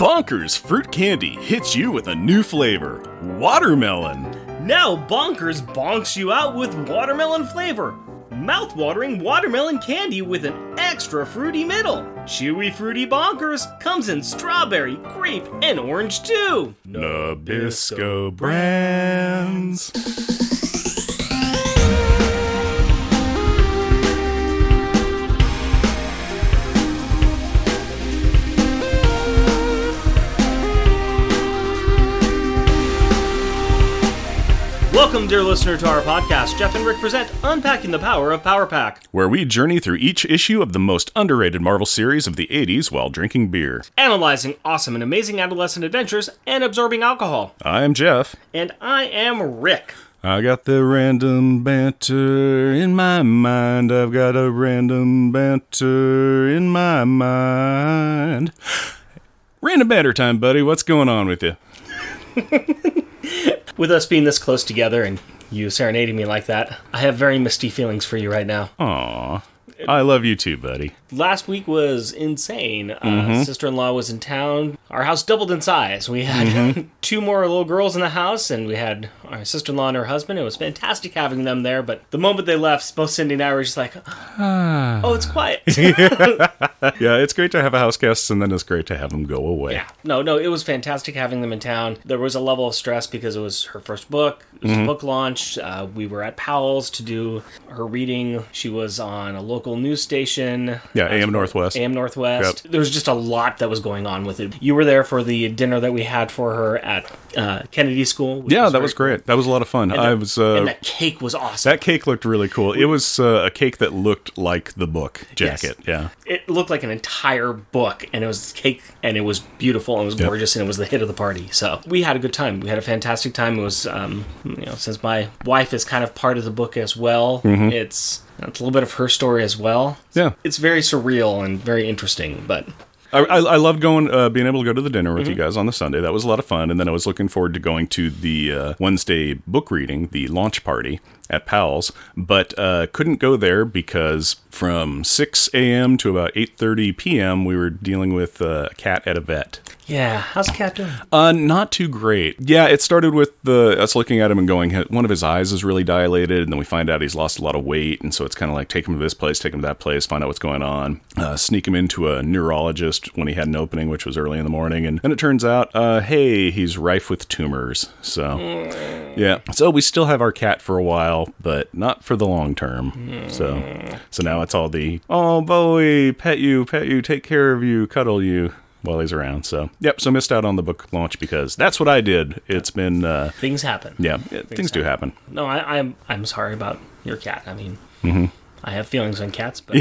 Bonkers Fruit Candy hits you with a new flavor, watermelon. Now Bonkers bonks you out with watermelon flavor. Mouth-watering watermelon candy with an extra fruity middle. Chewy Fruity Bonkers comes in strawberry, grape, and orange too. Nabisco Brands. Welcome, dear listener, to our podcast. Jeff and Rick present Unpacking the Power of Power Pack, where we journey through each issue of the most underrated Marvel series of the 80s while drinking beer. analyzing awesome and amazing adolescent adventures and absorbing alcohol. I'm Jeff. And I am Rick. I got the random banter in my mind. I've got a random banter in my mind. Random banter time, buddy. What's going on with you? With us being this close together and you serenading me like that, I have very misty feelings for you right now. Aw. I love you too, buddy. Last week was insane. Sister-in-law was in town. Our house doubled in size. We had two more little girls in the house, and we had our sister-in-law and her husband. It was fantastic having them there, but the moment they left, both Cindy and I were just like, oh, it's quiet. Yeah, it's great to have a house guests, and then it's great to have them go away. Yeah. No, it was fantastic having them in town. There was a level of stress because it was her first book. It was a book launch. We were at Powell's to do her reading. She was on a local news station. Yeah, AM Northwest. AM Northwest. Yep. There was just a lot that was going on with it. You were there for the dinner that we had for her at Kennedy School. Yeah, that was great. That was a lot of fun. And that cake was awesome. That cake looked really cool. It was a cake that looked like the book jacket. Yes. Yeah. It looked like an entire book, and it was cake, and it was beautiful, and it was gorgeous, and it was the hit of the party. So we had a good time. We had a fantastic time. It was, since my wife is kind of part of the book as well, it's a little bit of her story as well. Yeah. It's very surreal and very interesting, but I loved being able to go to the dinner with you guys on the Sunday. That was a lot of fun. And then I was looking forward to going to the Wednesday book reading, the launch party at Powell's, but couldn't go there because from 6 a.m. to about 8:30 p.m. we were dealing with a cat at a vet. yeah. How's the cat doing? Not too great. Yeah, it started with us looking at him and going, one of his eyes is really dilated, and then we find out he's lost a lot of weight, and so it's kind of like, take him to this place, take him to that place, find out what's going on, sneak him into a neurologist when he had an opening, which was early in the morning, and then it turns out, hey, he's rife with tumors. So, yeah. So we still have our cat for a while, but not for the long term. So now it's all the, oh, Bowie, pet you, take care of you, cuddle you, while he's around. So, yep, so missed out on the book launch because that's what I did. It's been... things happen. Yeah, things do happen. No, I'm sorry about your cat. I mean, I have feelings on cats, but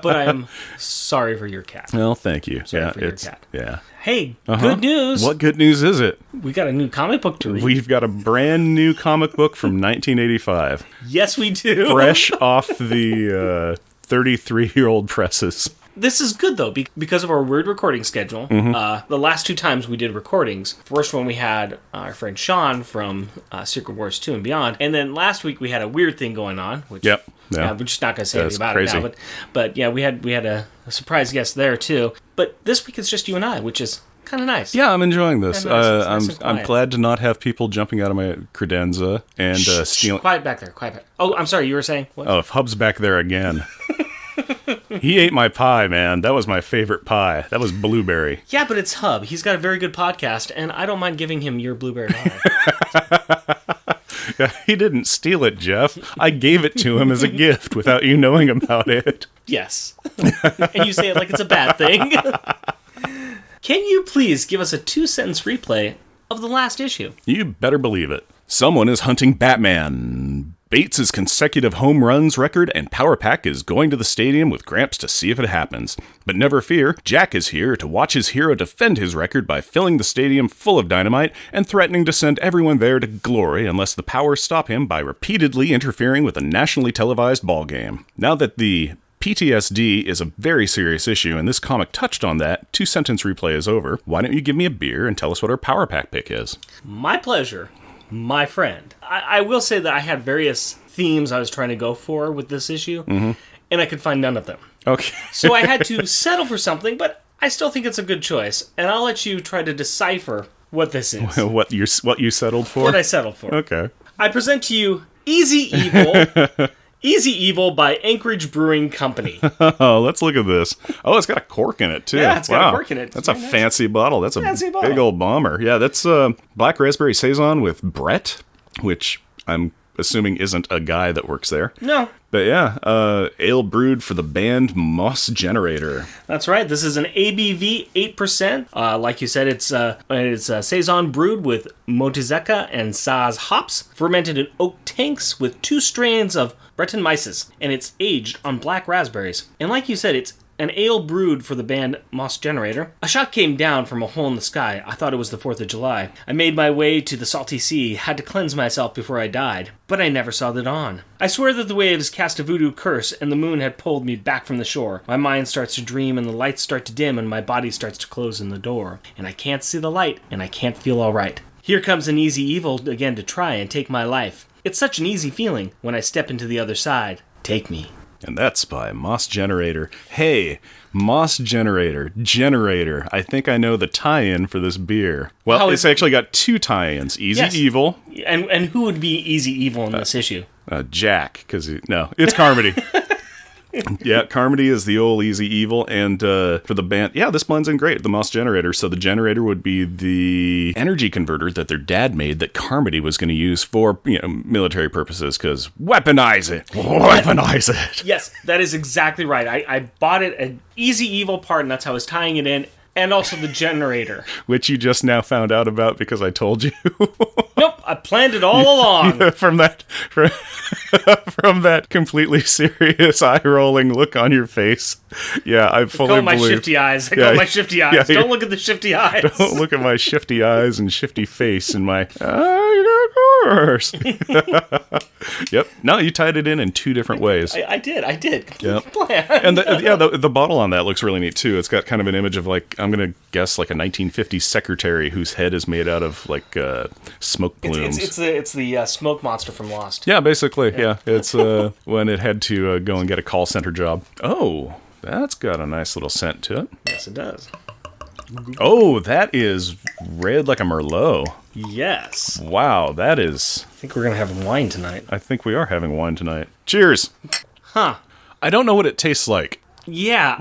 but I am sorry for your cat. Well, thank you. Sorry for your cat. Yeah. Hey, good news. What good news is it? We got a new comic book to read. We've got a brand new comic book from 1985. Yes, we do. Fresh off the 33-year-old presses. This is good, though, because of our weird recording schedule. The last two times we did recordings, first one we had our friend Sean from Secret Wars 2 and Beyond, and then last week we had a weird thing going on, which Yep. we're just not going to say anything about crazy. it now. But yeah, we had a surprise guest there, too. But this week it's just you and I, which is kind of nice. Yeah, I'm enjoying this. Nice. Nice and I'm quiet. glad to not have people jumping out of my credenza and stealing... Quiet back there, quiet back. Oh, I'm sorry, you were saying? What? Oh, if Hub's back there again... He ate my pie, man. That was my favorite pie. That was blueberry. Yeah, but it's Hub. He's got a very good podcast, and I don't mind giving him your blueberry pie. Yeah, he didn't steal it, Jeff. I gave it to him as a gift without you knowing about it. Yes. And you say it like it's a bad thing. Can you please give us a 2-sentence replay of the last issue? You better believe it. Someone is hunting Batman. Bates' consecutive home runs record, and Power Pack is going to the stadium with Gramps to see if it happens. But never fear, Jack is here to watch his hero defend his record by filling the stadium full of dynamite and threatening to send everyone there to glory unless the Powers stop him by repeatedly interfering with a nationally televised ball game. Now that the PTSD is a very serious issue, and this comic touched on that, 2-sentence replay is over. Why don't you give me a beer and tell us what our Power Pack pick is? My pleasure. My friend. I will say that I had various themes I was trying to go for with this issue, and I could find none of them. Okay. So I had to settle for something, but I still think it's a good choice, and I'll let you try to decipher what this is. What you settled for? What I settled for. Okay. I present to you Easy Evil. Easy Evil by Anchorage Brewing Company. Oh, let's look at this. Oh, it's got a cork in it, too. Yeah, it's got a cork in it. That's a nice. Fancy bottle. That's fancy a bottle. Big old bomber. Yeah, that's Black Raspberry Saison with Brett, which I'm assuming isn't a guy that works there. No. But yeah, ale brewed for the band Moss Generator. That's right. This is an ABV 8%. Like you said, it's Saison brewed with Motuzeca and Saz hops, fermented in oak tanks with 2 strains of Brettanomyces, and it's aged on black raspberries. And like you said, it's an ale brewed for the band Moss Generator. A shot came down from a hole in the sky. I thought it was the 4th of July. I made my way to the salty sea, had to cleanse myself before I died, but I never saw the dawn. I swear that the waves cast a voodoo curse and the moon had pulled me back from the shore. My mind starts to dream and the lights start to dim and my body starts to close in the door. And I can't see the light and I can't feel alright. Here comes an easy evil again to try and take my life. It's such an easy feeling when I step into the other side. Take me. And that's by Moss Generator. Hey, Moss Generator. I think I know the tie-in for this beer. Well, it's actually got 2 tie-ins. Easy Evil. And who would be Easy Evil in this issue? Jack, because it's Carmody. Yeah, Carmody is the old Easy Evil, and for the band, this blends in great, the Moss Generator. So the generator would be the energy converter that their dad made that Carmody was going to use for military purposes, because weaponize it. Yes, that is exactly right. I bought it an Easy Evil part, and that's how I was tying it in. And also the generator. Which you just now found out about because I told you. Nope, I planned it all along. Yeah, from that completely serious eye-rolling look on your face. Yeah, I fully believe. My shifty eyes. My shifty eyes. Yeah, don't look at the shifty eyes. Don't look at my shifty eyes and shifty face and my, of course. Yep. No, you tied it in 2 different ways. I did. Yep. And the bottle on that looks really neat, too. It's got kind of an image of, like, I'm going to guess, like a 1950s secretary whose head is made out of, like, smoke plumes. It's the smoke monster from Lost. Yeah, basically. Yeah. It's when it had to go and get a call center job. Oh, that's got a nice little scent to it. Yes, it does. Oh, that is red like a Merlot. Yes. Wow, that is... I think we're going to have wine tonight. I think we are having wine tonight. Cheers. Huh. I don't know what it tastes like. Yeah,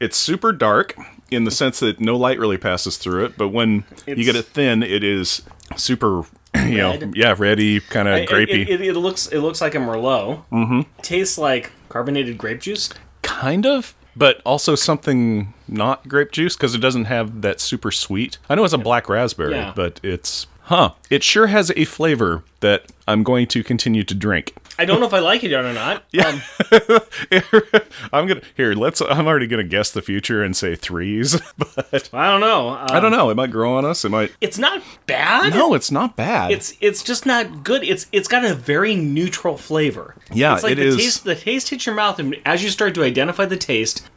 It's super dark in the sense that no light really passes through it, but when you get it thin, it is super, reddy, kind of grapey. It looks like a Merlot. Mm-hmm. Tastes like carbonated grape juice. Kind of, but also something not grape juice, because it doesn't have that super sweet. I know it's a black raspberry, but it's... It sure has a flavor that I'm going to continue to drink. I don't know if I like it or not. Yeah. I'm already gonna guess the future and say 3s, but I don't know. I don't know. It might grow on us. It might. It's not bad. No, it's not bad. It's just not good. It's got a very neutral flavor. Yeah, it's like it is. The taste hits your mouth, and as you start to identify the taste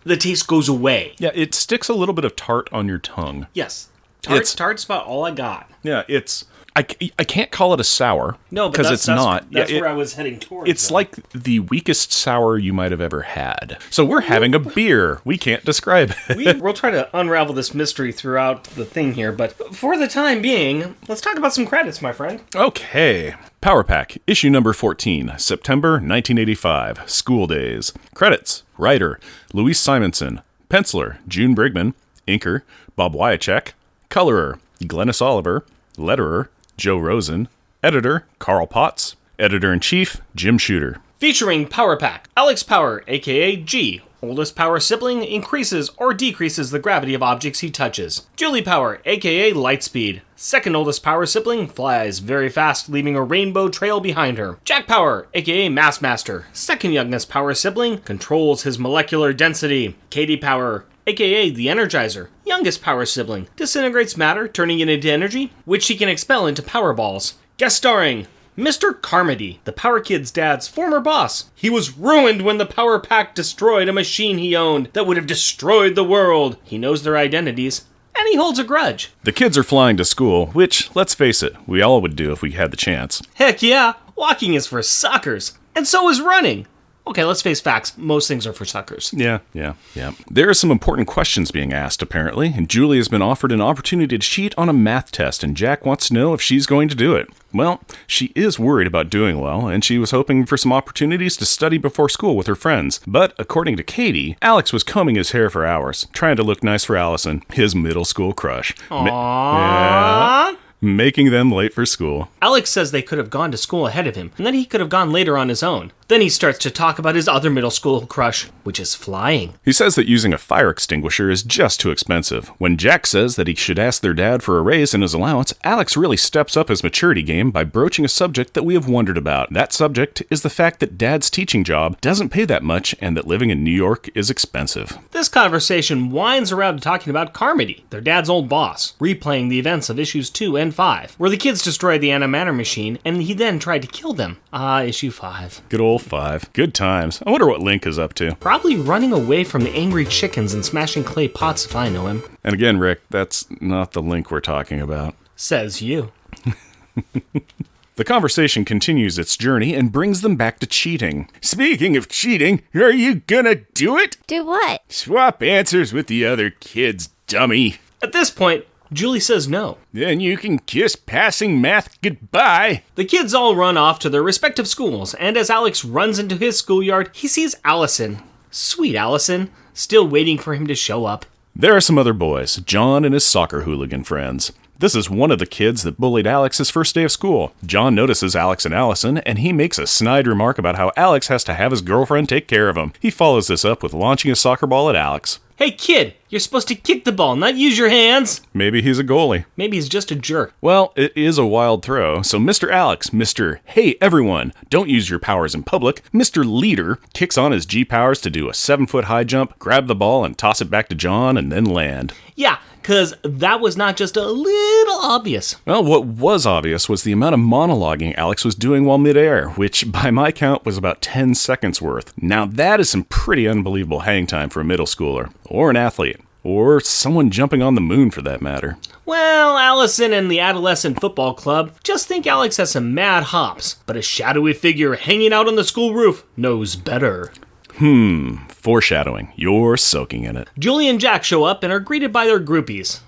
goes away. Yeah, it sticks a little bit of tart on your tongue. Yes. Tart's about all I got. Yeah, it's... I can't call it a sour. No, because it's not. That's where I was heading towards. It's like the weakest sour you might have ever had. So we're having a beer. We can't describe it. We'll try to unravel this mystery throughout the thing here, but for the time being, let's talk about some credits, my friend. Okay. Power Pack, issue number 14, September 1985, School Days. Credits, writer, Louise Simonson. Penciler, June Brigman. Inker, Bob Wyachek. Colorer, Glennis Oliver. Letterer, Joe Rosen. Editor, Carl Potts. Editor-in-Chief, Jim Shooter. Featuring Power Pack, Alex Power, a.k.a. G. Oldest Power sibling increases or decreases the gravity of objects he touches. Julie Power, a.k.a. Lightspeed. Second oldest Power sibling flies very fast, leaving a rainbow trail behind her. Jack Power, a.k.a. Massmaster. Second youngest Power sibling controls his molecular density. Katie Power, a.k.a. the Energizer, youngest Power sibling, disintegrates matter, turning it into energy, which she can expel into Power Balls. Guest starring Mr. Carmody, the Power Kids' dad's former boss. He was ruined when the Power Pack destroyed a machine he owned that would have destroyed the world. He knows their identities, and he holds a grudge. The kids are flying to school, which, let's face it, we all would do if we had the chance. Heck yeah, walking is for suckers, and so is running. Okay, let's face facts. Most things are for suckers. Yeah. There are some important questions being asked, apparently, and Julie has been offered an opportunity to cheat on a math test, and Jack wants to know if she's going to do it. Well, she is worried about doing well, and she was hoping for some opportunities to study before school with her friends. But, according to Katie, Alex was combing his hair for hours, trying to look nice for Allison, his middle school crush. Aww. Making them late for school. Alex says they could have gone to school ahead of him, and then he could have gone later on his own. Then he starts to talk about his other middle school crush, which is flying. He says that using a fire extinguisher is just too expensive. When Jack says that he should ask their dad for a raise in his allowance, Alex really steps up his maturity game by broaching a subject that we have wondered about. That subject is the fact that Dad's teaching job doesn't pay that much and that living in New York is expensive. This conversation winds around to talking about Carmody, their dad's old boss, replaying the events of issues 2 and 5, where the kids destroyed the antimatter machine and he then tried to kill them. Issue 5. Good old 5. Good times. I wonder what Link is up to. Probably running away from the angry chickens and smashing clay pots if I know him. And again, Rick, that's not the Link we're talking about. Says you. The conversation continues its journey and brings them back to cheating. Speaking of cheating, are you gonna do it? Do what? Swap answers with the other kids, dummy. At this point, Julie says no. Then you can kiss passing math goodbye. The kids all run off to their respective schools, and as Alex runs into his schoolyard, he sees Allison. Sweet Allison, still waiting for him to show up. There are some other boys, John and his soccer hooligan friends. This is one of the kids that bullied Alex his first day of school. John notices Alex and Allison, and he makes a snide remark about how Alex has to have his girlfriend take care of him. He follows this up with launching a soccer ball at Alex. Hey kid, you're supposed to kick the ball, not use your hands. Maybe he's a goalie. Maybe he's just a jerk. Well, it is a wild throw, so Mr. Alex, Mr. Hey everyone, don't use your powers in public, Mr. Leader kicks on his G-powers to do a 7-foot high jump, grab the ball and toss it back to John and then land. Yeah, because that was not just a little obvious. Well, what was obvious was the amount of monologuing Alex was doing while midair, which by my count was about 10 seconds worth. Now that is some pretty unbelievable hang time for a middle schooler, or an athlete, or someone jumping on the moon for that matter. Well, Allison and the adolescent football club just think Alex has some mad hops, but a shadowy figure hanging out on the school roof knows better. Foreshadowing. You're soaking in it. Julie and Jack show up and are greeted by their groupies.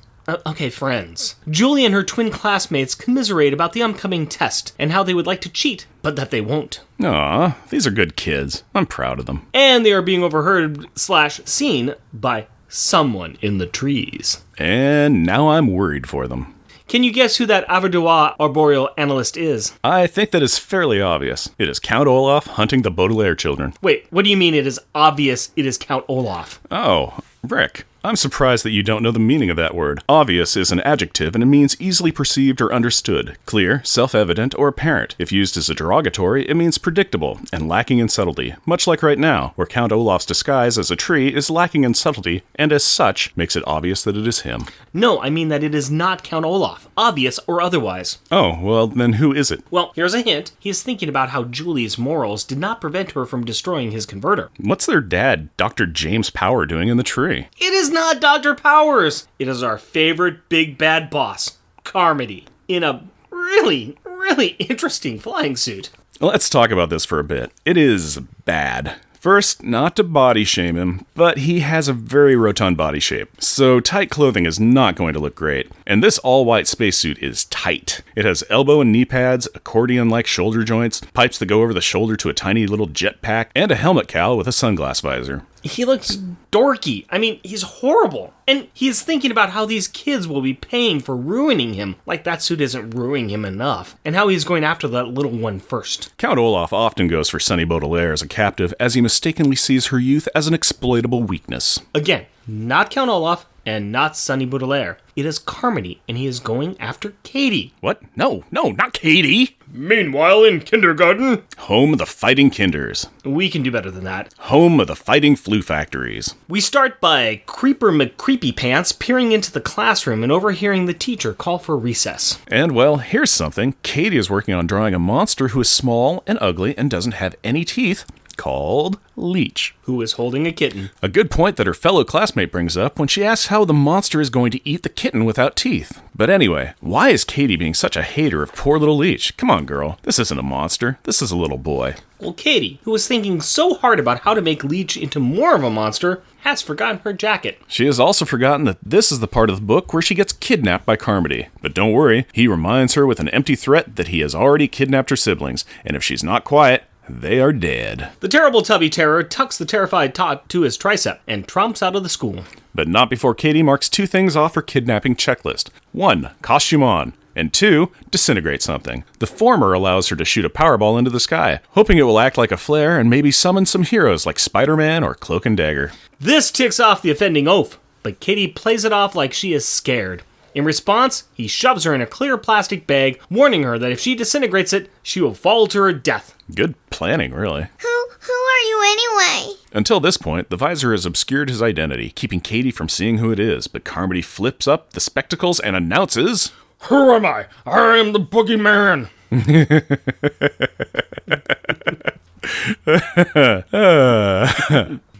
Friends. Julie and her twin classmates commiserate about the upcoming test and how they would like to cheat, but that they won't. Aw, these are good kids. I'm proud of them. And they are being overheard/seen by someone in the trees. And now I'm worried for them. Can you guess who that Avoirdupois arboreal analyst is? I think that is fairly obvious. It is Count Olaf hunting the Baudelaire children. Wait, what do you mean it is obvious it is Count Olaf? Oh, Rick, I'm surprised that you don't know the meaning of that word. Obvious is an adjective and it means easily perceived or understood, clear, self-evident, or apparent. If used as a derogatory, it means predictable and lacking in subtlety, much like right now, where Count Olaf's disguise as a tree is lacking in subtlety and as such makes it obvious that it is him. No, I mean that it is not Count Olaf, obvious or otherwise. Oh, well, then who is it? Well, here's a hint. He is thinking about how Julie's morals did not prevent her from destroying his converter. What's their dad, Dr. James Power, doing in the tree? It is not Dr. Powers. It is our favorite big bad boss, Carmody, in a really, really interesting flying suit. Let's talk about this for a bit. It is bad. First, not to body shame him, but he has a very rotund body shape, so tight clothing is not going to look great. And this all-white spacesuit is tight. It has elbow and knee pads, accordion-like shoulder joints, pipes that go over the shoulder to a tiny little jetpack, and a helmet cowl with a sunglass visor. He looks dorky. I mean, he's horrible. And he's thinking about how these kids will be paying for ruining him, like that suit isn't ruining him enough, and how he's going after that little one first. Count Olaf often goes for Sunny Baudelaire as a captive, as he mistakenly sees her youth as an exploitable weakness. Again, not Count Olaf, and not Sunny Baudelaire. It is Carmody, and he is going after Katie. What? No, not Katie! Meanwhile, in kindergarten... Home of the Fighting Kinders. We can do better than that. Home of the Fighting Flu Factories. We start by Creeper McCreepypants peering into the classroom and overhearing the teacher call for recess. And, well, here's something. Katie is working on drawing a monster who is small and ugly and doesn't have any teeth. called Leech, who is holding a kitten. A good point that her fellow classmate brings up when she asks how the monster is going to eat the kitten without teeth. But anyway, why is Katie being such a hater of poor little Leech? Come on, girl. This isn't a monster. This is a little boy. Well, Katie, who was thinking so hard about how to make Leech into more of a monster, has forgotten her jacket. She has also forgotten that this is the part of the book where she gets kidnapped by Carmody. But don't worry, he reminds her with an empty threat that he has already kidnapped her siblings, and if she's not quiet, they are dead. The terrible Tubby Terror tucks the terrified Tot to his tricep and tromps out of the school. But not before Katie marks 2 things off her kidnapping checklist. 1, costume on. And 2, disintegrate something. The former allows her to shoot a Powerball into the sky, hoping it will act like a flare and maybe summon some heroes like Spider-Man or Cloak and Dagger. This ticks off the offending oath, but Katie plays it off like she is scared. In response, he shoves her in a clear plastic bag, warning her that if she disintegrates it, she will fall to her death. Good planning, really. Who are you anyway? Until this point, the visor has obscured his identity, keeping Katie from seeing who it is, but Carmody flips up the spectacles and announces... Who am I? I am the Boogeyman.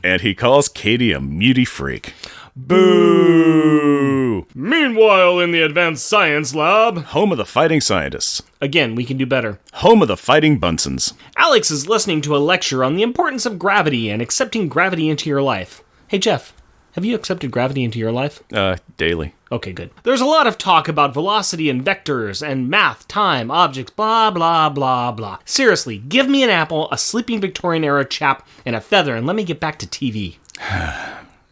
And he calls Katie a muty freak. Boo! Meanwhile, in the Advanced Science Lab... Home of the fighting scientists. Again, we can do better. Home of the fighting Bunsons. Alex is listening to a lecture on the importance of gravity and accepting gravity into your life. Hey, Jeff, have you accepted gravity into your life? Daily. Okay, good. There's a lot of talk about velocity and vectors and math, time, objects, blah, blah, blah, blah. Seriously, give me an apple, a sleeping Victorian-era chap, and a feather, and let me get back to TV.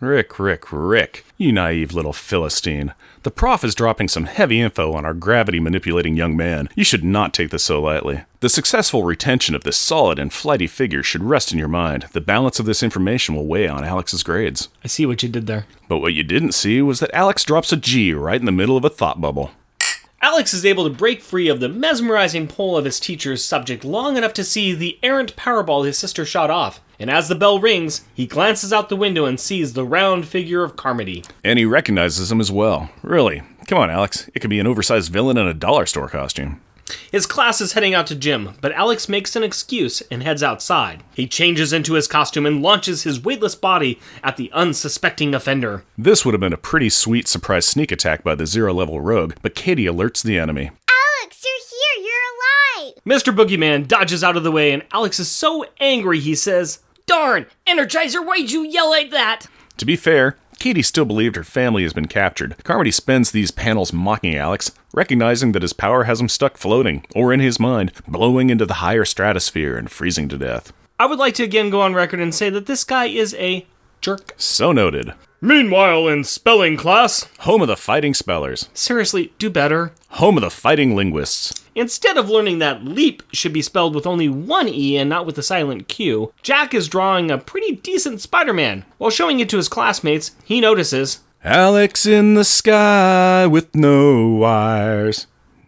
Rick, you naive little Philistine. The prof is dropping some heavy info on our gravity-manipulating young man. You should not take this so lightly. The successful retention of this solid and flighty figure should rest in your mind. The balance of this information will weigh on Alex's grades. I see what you did there. But what you didn't see was that Alex drops a G right in the middle of a thought bubble. Alex is able to break free of the mesmerizing pull of his teacher's subject long enough to see the errant Powerball his sister shot off. And as the bell rings, he glances out the window and sees the round figure of Carmody. And he recognizes him as well. Really. Come on, Alex. It could be an oversized villain in a dollar store costume. His class is heading out to gym, but Alex makes an excuse and heads outside. He changes into his costume and launches his weightless body at the unsuspecting offender. This would have been a pretty sweet surprise sneak attack by the zero-level rogue, but Katie alerts the enemy. Alex, you're here! You're alive! Mr. Boogeyman dodges out of the way, and Alex is so angry he says, "Darn! Energizer, why'd you yell like that?" To be fair, Katie still believed her family has been captured. Carmody spends these panels mocking Alex, recognizing that his power has him stuck floating, or in his mind, blowing into the higher stratosphere and freezing to death. I would like to again go on record and say that this guy is a jerk. So noted. Meanwhile, in spelling class... Home of the fighting spellers. Seriously, do better. Home of the fighting linguists. Instead of learning that leap should be spelled with only one E and not with the silent Q, Jack is drawing a pretty decent Spider-Man. While showing it to his classmates, he notices... Alex in the sky with no wires.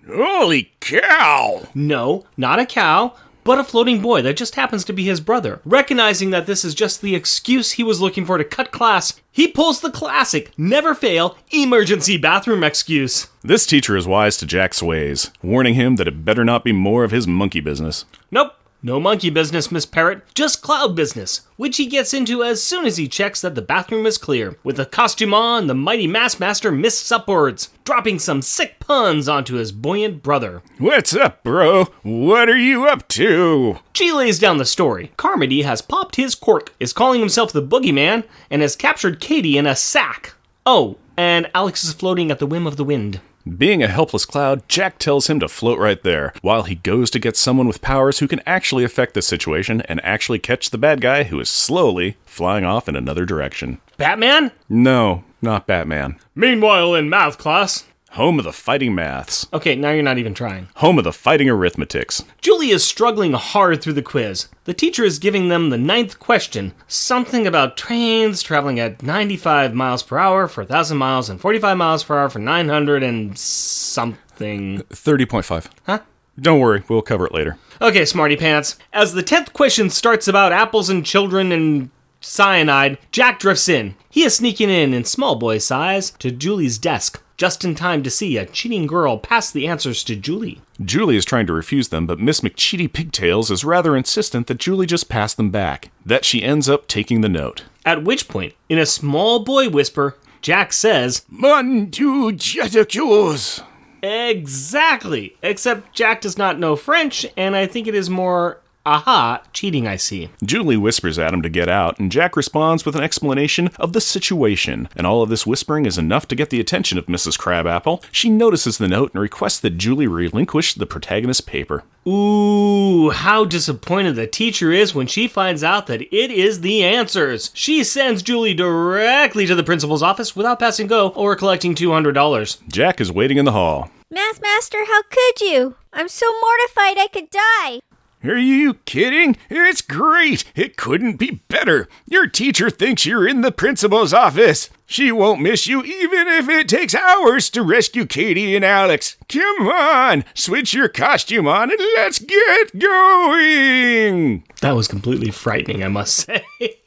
Holy cow! No, not a cow, but a floating boy that just happens to be his brother. Recognizing that this is just the excuse he was looking for to cut class, he pulls the classic, never fail, emergency bathroom excuse. This teacher is wise to Jack's ways, warning him that it better not be more of his monkey business. Nope. No monkey business, Miss Parrot, just cloud business, which he gets into as soon as he checks that the bathroom is clear. With the costume on, the mighty Mass Master mists upwards, dropping some sick puns onto his buoyant brother. What's up, bro? What are you up to? G lays down the story. Carmody has popped his cork, is calling himself the Boogeyman, and has captured Katie in a sack. Oh, and Alex is floating at the whim of the wind. Being a helpless cloud, Jack tells him to float right there, while he goes to get someone with powers who can actually affect this situation and actually catch the bad guy who is slowly flying off in another direction. Batman? No, not Batman. Meanwhile, in math class... Home of the fighting maths. Okay, now you're not even trying. Home of the fighting arithmetics. Julie is struggling hard through the quiz. The teacher is giving them the 9th question. Something about trains traveling at 95 miles per hour for 1,000 miles and 45 miles per hour for 900 and something. 30.5. Huh? Don't worry, we'll cover it later. Okay, smarty pants. As the 10th question starts about apples and children and cyanide, Jack drifts in. He is sneaking in small boy size to Julie's desk. just in time to see a cheating girl pass the answers to Julie. Julie is trying to refuse them, but Miss McCheaty Pigtails is rather insistent that Julie just pass them back, that she ends up taking the note. At which point, in a small boy whisper, Jack says, "Mon tu jeticus." Exactly, except Jack does not know French, and I think it is more, aha, cheating I see. Julie whispers at him to get out, and Jack responds with an explanation of the situation, and all of this whispering is enough to get the attention of Mrs. Crabapple. She notices the note and requests that Julie relinquish the protagonist's paper. Ooh, how disappointed the teacher is when she finds out that it is the answers. She sends Julie directly to the principal's office without passing go or collecting $200. Jack is waiting in the hall. Math Master, how could you? I'm so mortified I could die. Are you kidding? It's great. It couldn't be better. Your teacher thinks you're in the principal's office. She won't miss you even if it takes hours to rescue Katie and Alex. Come on, switch your costume on and let's get going. That was completely frightening, I must say.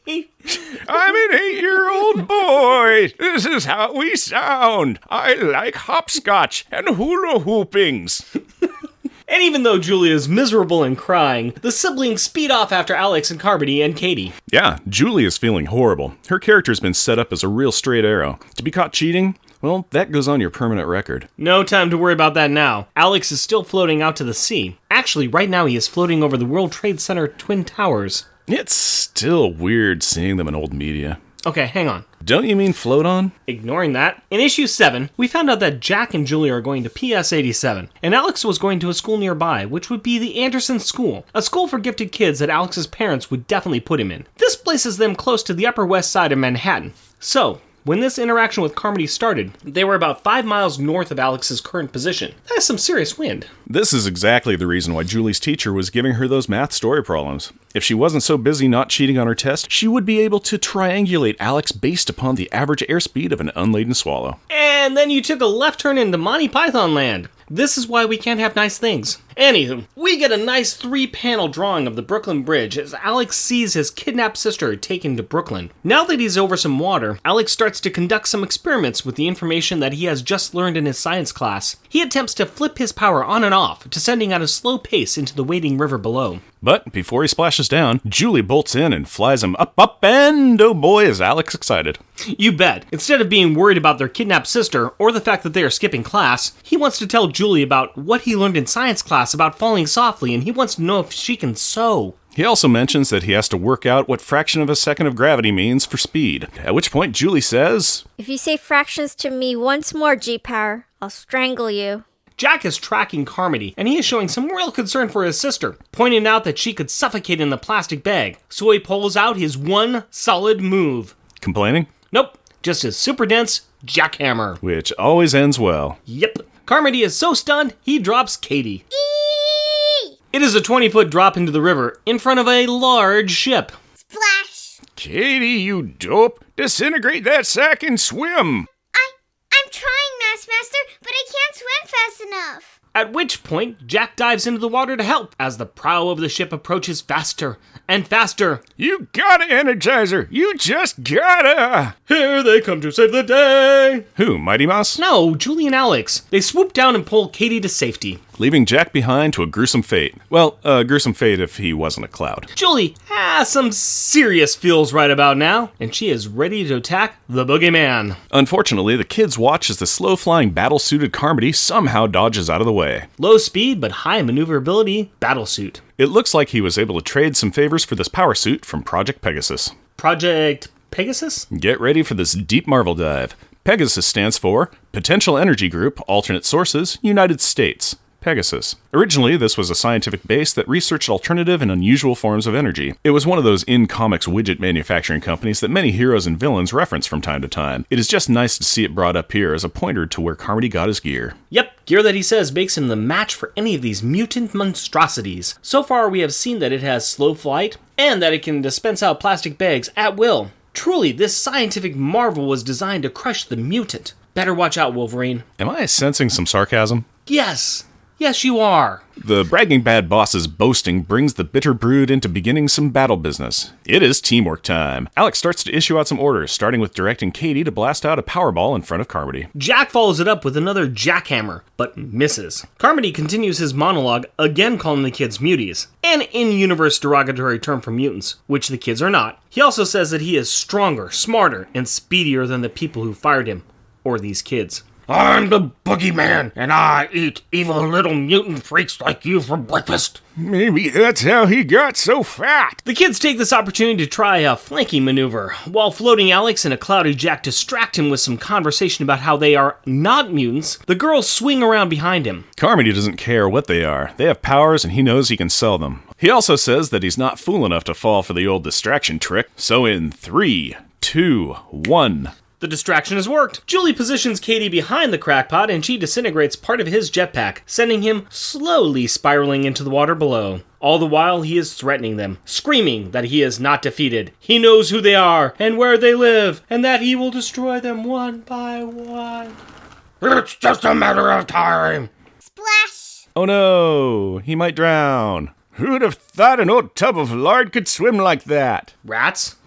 I'm an 8-year-old boy. This is how we sound. I like hopscotch and hula hoopings. And even though Julie is miserable and crying, the siblings speed off after Alex and Carmody and Katie. Yeah, Julie is feeling horrible. Her character's been set up as a real straight arrow. To be caught cheating? Well, that goes on your permanent record. No time to worry about that now. Alex is still floating out to the sea. Actually, right now he is floating over the World Trade Center Twin Towers. It's still weird seeing them in old media. Okay, hang on. Don't you mean float on? Ignoring that, in issue 7, we found out that Jack and Julie are going to PS 87, and Alex was going to a school nearby, which would be the Anderson School, a school for gifted kids that Alex's parents would definitely put him in. This places them close to the Upper West Side of Manhattan. So, when this interaction with Carmody started, they were about 5 miles north of Alex's current position. That is some serious wind. This is exactly the reason why Julie's teacher was giving her those math story problems. If she wasn't so busy not cheating on her test, she would be able to triangulate Alex based upon the average airspeed of an unladen swallow. And then you took a left turn into Monty Python land. This is why we can't have nice things. Anywho, we get a nice 3-panel drawing of the Brooklyn Bridge as Alex sees his kidnapped sister taken to Brooklyn. Now that he's over some water, Alex starts to conduct some experiments with the information that he has just learned in his science class. He attempts to flip his power on and off, descending at a slow pace into the waiting river below. But before he splashes down, Julie bolts in and flies him up, and oh boy is Alex excited. You bet. Instead of being worried about their kidnapped sister, or the fact that they are skipping class, he wants to tell Julie about what he learned in science class about falling softly, and he wants to know if she can sew. He also mentions that he has to work out what fraction of a second of gravity means for speed, at which point Julie says, If you say fractions to me once more, G-Power, I'll strangle you. Jack is tracking Carmody, and he is showing some real concern for his sister, pointing out that she could suffocate in the plastic bag, so he pulls out his one solid move. Complaining? Nope, just his super dense jackhammer. Which always ends well. Yep. Carmody is so stunned, he drops Katie. Eee! It is a 20-foot drop into the river, in front of a large ship. Splash! Katie, you dope! Disintegrate that sack and swim! I'm trying, Master, but I can't swim fast enough. At which point, Jack dives into the water to help as the prow of the ship approaches faster and faster. You gotta, Energizer! You just gotta! Here they come to save the day! Who, Mighty Mouse? No, Julie and Alex. They swoop down and pull Katie to safety. Leaving Jack behind to a gruesome fate. Well, a gruesome fate if he wasn't a cloud. Julie has some serious feels right about now, and she is ready to attack the Boogeyman. Unfortunately, the kids watch as the slow-flying, battle-suited Carmody somehow dodges out of the way. Low speed but high maneuverability battlesuit. It looks like he was able to trade some favors for this power suit from Project Pegasus. Project Pegasus? Get ready for this deep Marvel dive. Pegasus stands for Potential Energy Group, Alternate Sources, United States. Pegasus. Originally, this was a scientific base that researched alternative and unusual forms of energy. It was one of those in-comics widget manufacturing companies that many heroes and villains reference from time to time. It is just nice to see it brought up here as a pointer to where Carmody got his gear. Yep, gear that he says makes him the match for any of these mutant monstrosities. So far, we have seen that it has slow flight, and that it can dispense out plastic bags at will. Truly, this scientific marvel was designed to crush the mutant. Better watch out, Wolverine. Am I sensing some sarcasm? Yes! Yes, you are. The bragging bad boss's boasting brings the bitter brood into beginning some battle business. It is teamwork time. Alex starts to issue out some orders, starting with directing Katie to blast out a Powerball in front of Carmody. Jack follows it up with another jackhammer, but misses. Carmody continues his monologue, again calling the kids muties, an in-universe derogatory term for mutants, which the kids are not. He also says that he is stronger, smarter, and speedier than the people who fired him, or these kids. I'm the Boogeyman, and I eat evil little mutant freaks like you for breakfast. Maybe that's how he got so fat. The kids take this opportunity to try a flanking maneuver. While floating Alex and a cloudy Jack distract him with some conversation about how they are not mutants, the girls swing around behind him. Carmody doesn't care what they are. They have powers and he knows he can sell them. He also says that he's not fool enough to fall for the old distraction trick. So in 3, 2, 1... The distraction has worked. Julie positions Katie behind the crackpot and she disintegrates part of his jetpack, sending him slowly spiraling into the water below. All the while he is threatening them, screaming that he is not defeated. He knows who they are and where they live, and that he will destroy them one by one. It's just a matter of time. Splash! Oh no, he might drown. Who'd have thought an old tub of lard could swim like that? Rats?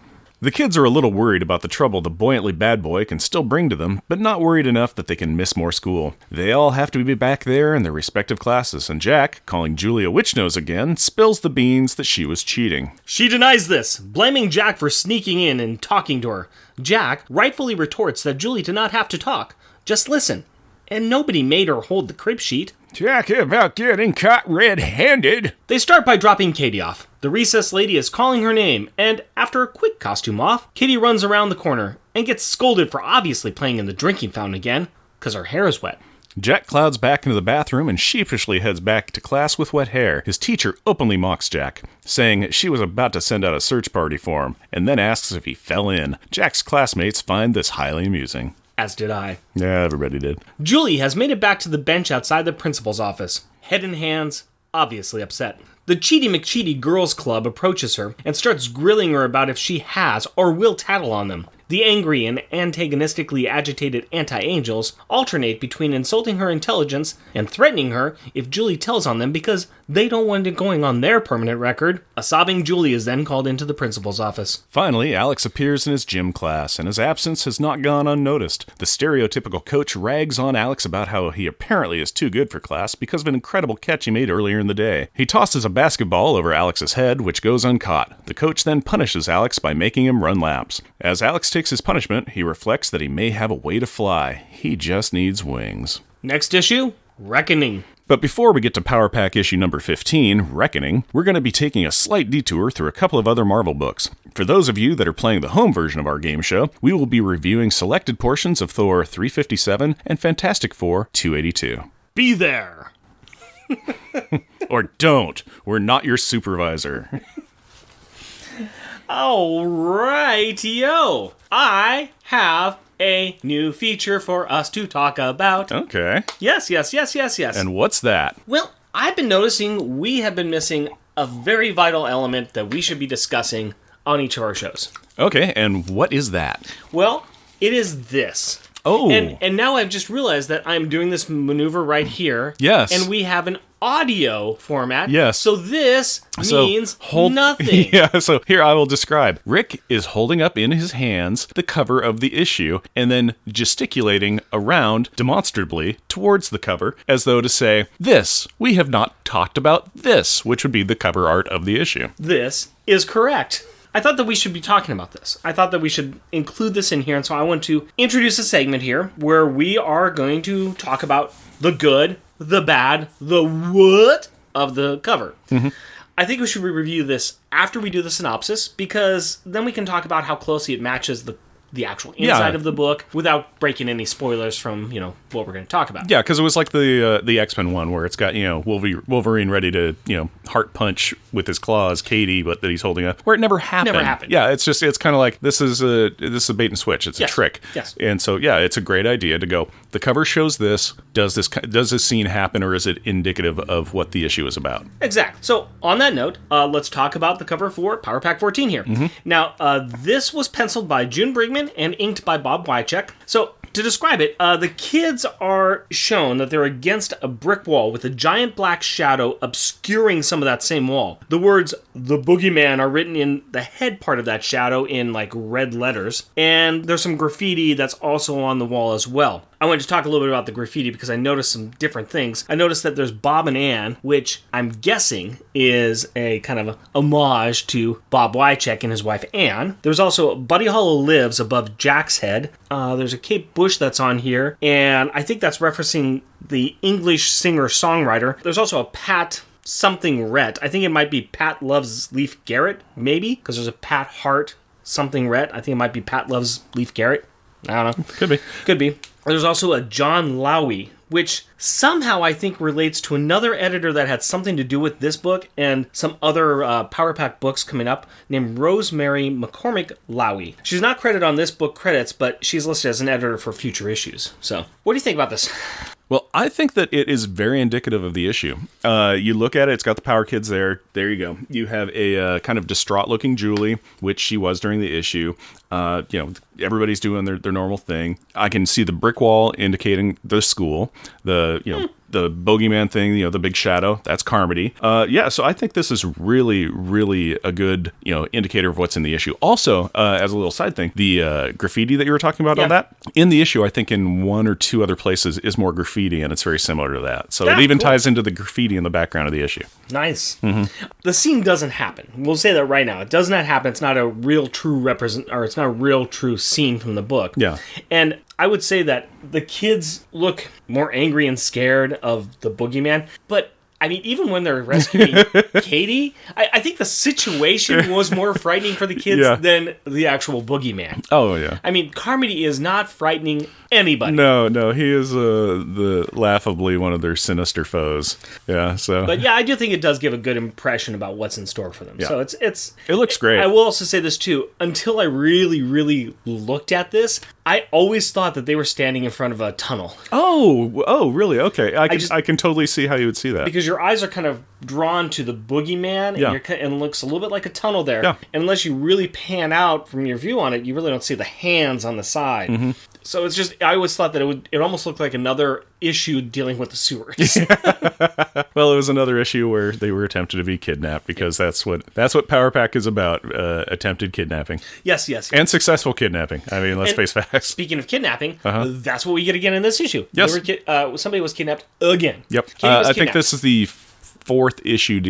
The kids are a little worried about the trouble the buoyantly bad boy can still bring to them, but not worried enough that they can miss more school. They all have to be back there in their respective classes, and Jack, calling Julie a witch-nose again, spills the beans that she was cheating. She denies this, blaming Jack for sneaking in and talking to her. Jack rightfully retorts that Julie did not have to talk, just listen. And nobody made her hold the crib sheet. Talk about getting caught red-handed. They start by dropping Katie off. The recess lady is calling her name, and after a quick costume off, Katie runs around the corner and gets scolded for obviously playing in the drinking fountain again, because her hair is wet. Jack clouds back into the bathroom and sheepishly heads back to class with wet hair. His teacher openly mocks Jack, saying she was about to send out a search party for him, and then asks if he fell in. Jack's classmates find this highly amusing. As did I. Yeah, everybody did. Julie has made it back to the bench outside the principal's office. Head in hands, obviously upset. The Cheaty McCheaty Girls Club approaches her and starts grilling her about if she has or will tattle on them. The angry and antagonistically agitated anti-angels alternate between insulting her intelligence and threatening her if Julie tells on them because they don't want it going on their permanent record. A sobbing Julie is then called into the principal's office. Finally, Alex appears in his gym class, and his absence has not gone unnoticed. The stereotypical coach rags on Alex about how he apparently is too good for class because of an incredible catch he made earlier in the day. He tosses a basketball over Alex's head, which goes uncaught. The coach then punishes Alex by making him run laps. As Alex takes his punishment, he reflects that he may have a way to fly. He just needs wings. Next issue, Reckoning. But before we get to Power Pack issue number 15, Reckoning, we're going to be taking a slight detour through a couple of other Marvel books. For those of you that are playing the home version of our game show, we will be reviewing selected portions of Thor 357 and Fantastic Four 282. Be there! Or don't. We're not your supervisor. Alrighty-o. I have a new feature for us to talk about. Okay. Yes. And what's that? Well, I've been noticing we have been missing a very vital element that we should be discussing on each of our shows. Okay, and what is that? Well, it is this. Oh. And now I've just realized that I'm doing this maneuver right here. Yes. And we have an audio format. Yes. So this means nothing. Yeah, so here I will describe. Rick is holding up in his hands the cover of the issue and then gesticulating around demonstrably towards the cover as though to say, this, we have not talked about this, which would be the cover art of the issue. This is correct. I thought that we should be talking about this. I thought that we should include this in here, and so I want to introduce a segment here where we are going to talk about the good, the bad, the what of the cover. Mm-hmm. I think we should review this after we do the synopsis, because then we can talk about how closely it matches the actual inside of the book without breaking any spoilers from, what we're going to talk about. Yeah, because it was like the X-Men one where it's got, Wolverine ready to, heart punch with his claws Katie, but that he's holding up, where it never happened. Yeah, it's kind of like, this is a bait and switch. It's a trick. Yes. And so, yeah, it's a great idea to go, the cover shows this, does this scene happen, or is it indicative of what the issue is about? Exactly. So, on that note, let's talk about the cover for Power Pack 14 here. Mm-hmm. Now, this was penciled by June Brigman and inked by Bob Wycheck. So, To describe it, the kids are shown that they're against a brick wall with a giant black shadow obscuring some of that same wall. The words, "The Boogeyman," are written in the head part of that shadow in, like, red letters. And there's some graffiti that's also on the wall as well. I wanted to talk a little bit about the graffiti because I noticed some different things. I noticed that there's Bob and Ann, which I'm guessing is a kind of a homage to Bob Wycheck and his wife Ann. There's also Buddy Hollow Lives above Jack's head. There's a Kate Bush that's on here, and I think that's referencing the English singer-songwriter. There's also a Pat something Rhett. I think it might be Pat Loves Leif Garrett, maybe, because there's a Pat Hart something Rhett. I think it might be Pat Loves Leif Garrett. I don't know. Could be. Could be. There's also a John Lowy, which somehow I think relates to another editor that had something to do with this book and some other Power Pack books coming up, named Rosemary McCormick Lowy. She's not credited on this book credits, but she's listed as an editor for future issues. So, what do you think about this? Well, I think that it is very indicative of the issue. You look at it, it's got the Power Kids there. There you go. You have a kind of distraught-looking Julie, which she was during the issue. Everybody's doing their normal thing. I can see the brick wall indicating the school. The Boogeyman thing, the big shadow, that's Carmody. So I think this is really, really a good, indicator of what's in the issue. Also, as a little side thing, the graffiti that you were talking about on that, in the issue, I think in one or two other places is more graffiti, and it's very similar to that. So it even ties into the graffiti in the background of the issue. Nice. Mm-hmm. The scene doesn't happen. We'll say that right now. It does not happen. It's not a real true it's not a real true scene from the book. Yeah. And I would say that the kids look more angry and scared of the Boogeyman, but I mean, even when they're rescuing Katie, I think the situation was more frightening for the kids than the actual Boogeyman. Oh, yeah. I mean, Carmody is not frightening anybody. No, he is laughably one of their sinister foes. Yeah, so. But yeah, I do think it does give a good impression about what's in store for them. Yeah. So it looks great. I will also say this too. Until I really, really looked at this, I always thought that they were standing in front of a tunnel. Oh, really? Okay, I can totally see how you would see that. Because your eyes are kind of drawn to the Boogeyman, and it looks a little bit like a tunnel there. Yeah. And unless you really pan out from your view on it, you really don't see the hands on the side. Mm-hmm. So it's just, I always thought that it almost looked like another issue dealing with the sewers. Well, it was another issue where they were attempted to be kidnapped, because that's what Power Pack is about, attempted kidnapping. Yes. And successful kidnapping. I mean, let's face facts. Speaking of kidnapping, that's what we get again in this issue. Yes. Somebody was kidnapped again. Yep. I think this is the fourth issue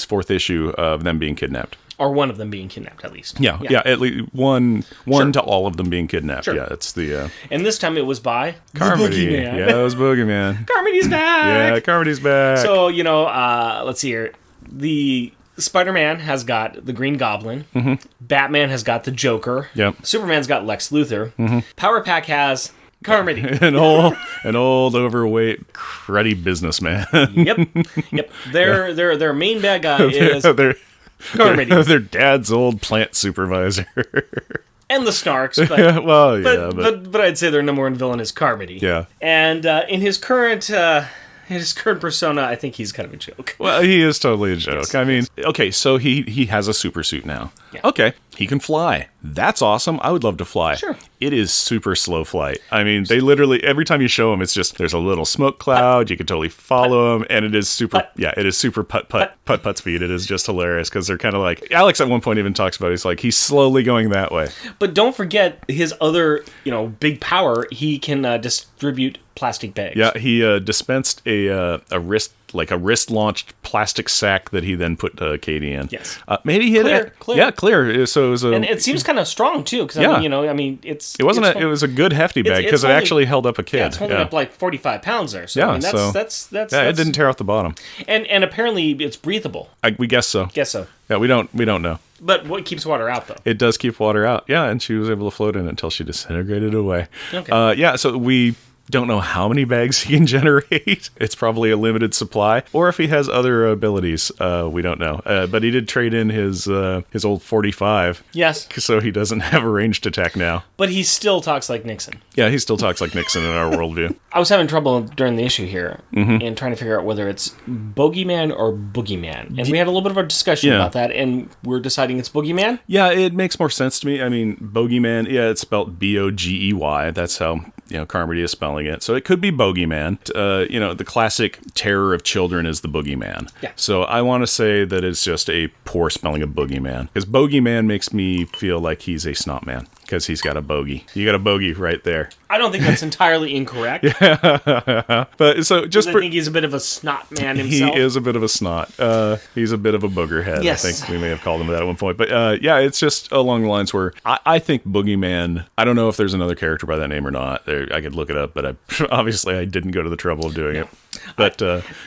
fourth issue of them being kidnapped. Or one of them being kidnapped, at least. Yeah, at least one to all of them being kidnapped. Sure. Yeah, it's the... And this time it was by... Carmody. Yeah, it was Boogeyman. Carmody's back! Yeah, Carmody's back. So, let's see here. The Spider-Man has got the Green Goblin. Mm-hmm. Batman has got the Joker. Yep. Superman's got Lex Luthor. Mm-hmm. Power Pack has... Carmody. an old overweight cruddy businessman. Yep. Their main bad guy is Carmody. Their dad's old plant supervisor. And the Snarks, but, but I'd say their number one villain is Carmody. Yeah. And in his current persona, I think he's kind of a joke. Well, he is totally a joke. Yes. I mean, okay, so he has a super suit now. Yeah. Okay, he can fly. That's awesome. I would love to fly. Sure. It is super slow flight. I mean, they literally, every time you show him, it's just, there's a little smoke cloud, you can totally follow him, and it is super putt speed. It is just hilarious, because they're kind of like, Alex at one point even talks about it, he's slowly going that way. But don't forget his other, big power, he can distribute plastic bags. Yeah, he dispensed a wrist-launched plastic sack that he then put Katie in. Yes. Maybe he clear. Yeah, clear. So it was and it seems kind of strong too, because it was a good hefty bag, because it actually held up a kid. Yeah, it's holding up like 45 pounds there. So that's it didn't tear off the bottom. And apparently it's breathable. We guess so. Yeah, we don't know. But what keeps water out, though? It does keep water out. Yeah, and she was able to float in it until she disintegrated away. Okay. So we Don't know how many bags he can generate. It's probably a limited supply. Or if he has other abilities, we don't know. But he did trade in his old 45. Yes. So he doesn't have a ranged attack now. But he still talks like Nixon. Yeah, he still talks like Nixon in our worldview. I was having trouble during the issue here and trying to figure out whether it's Boogeyman or Boogeyman. And we had a little bit of a discussion about that, and we're deciding it's Boogeyman. Yeah, it makes more sense to me. I mean, Boogeyman, yeah, it's spelled Bogey. That's how, Carmody is spelling it. So it could be Boogeyman. The classic terror of children is the Boogeyman. Yeah. So I want to say that it's just a poor spelling of Boogeyman. Because Boogeyman makes me feel like he's a snot man. Because he's got a bogey. You got a bogey right there. I don't think that's entirely incorrect. But so just I think he's a bit of a snot man himself. He is a bit of a snot. He's a bit of a booger head. Yes. I think we may have called him that at one point. But it's just along the lines where I think Boogeyman, I don't know if there's another character by that name or not. I could look it up, but obviously I didn't go to the trouble of doing it. But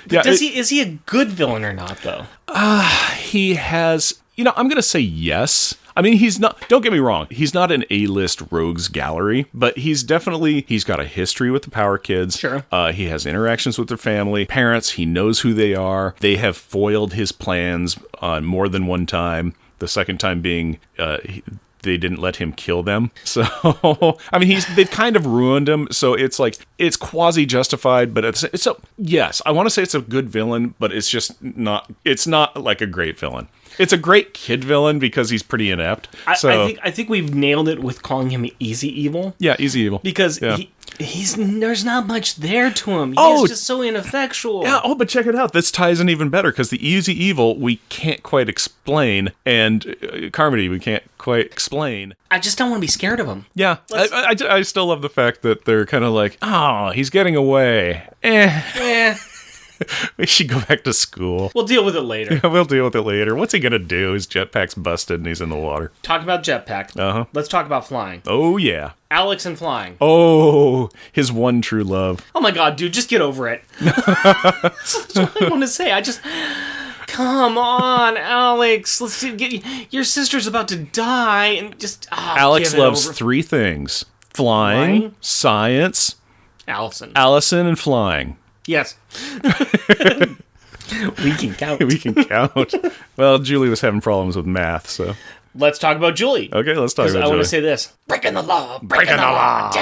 is he a good villain or not, though? He has, I'm going to say yes. I mean, he's not, don't get me wrong, he's not an A-list rogues gallery, but he's got a history with the Power Kids. Sure. He has interactions with their family, parents, he knows who they are. They have foiled his plans on more than one time. The second time being, they didn't let him kill them. So, I mean, they've kind of ruined him. So it's like, it's quasi-justified, but yes, I want to say it's a good villain, but it's not like a great villain. It's a great kid villain because he's pretty inept. I think we've nailed it with calling him Easy Evil. Yeah, Easy Evil. Because there's not much there to him. He's just so ineffectual. Yeah, but check it out. This ties in even better because the Easy Evil we can't quite explain, and Carmody we can't quite explain. I just don't want to be scared of him. Yeah, I still love the fact that they're kind of like, oh, he's getting away. We should go back to school. We'll deal with it later. Yeah, we'll deal with it later. What's he gonna do? His jetpack's busted and he's in the water. Talk about jetpack. Uh-huh. Let's talk about flying. Oh, yeah. Alex and flying. Oh, his one true love. Oh my god, dude, just get over it. That's what I want to say. Come on, Alex. Your sister's about to die, and just Alex loves three things: flying, science, Allison, and flying. Yes. We can count. We can count. Well, Julie was having problems with math, so. Let's talk about Julie. Okay, let's talk about Julie. I want to say this. Breaking the law. Breaking the law.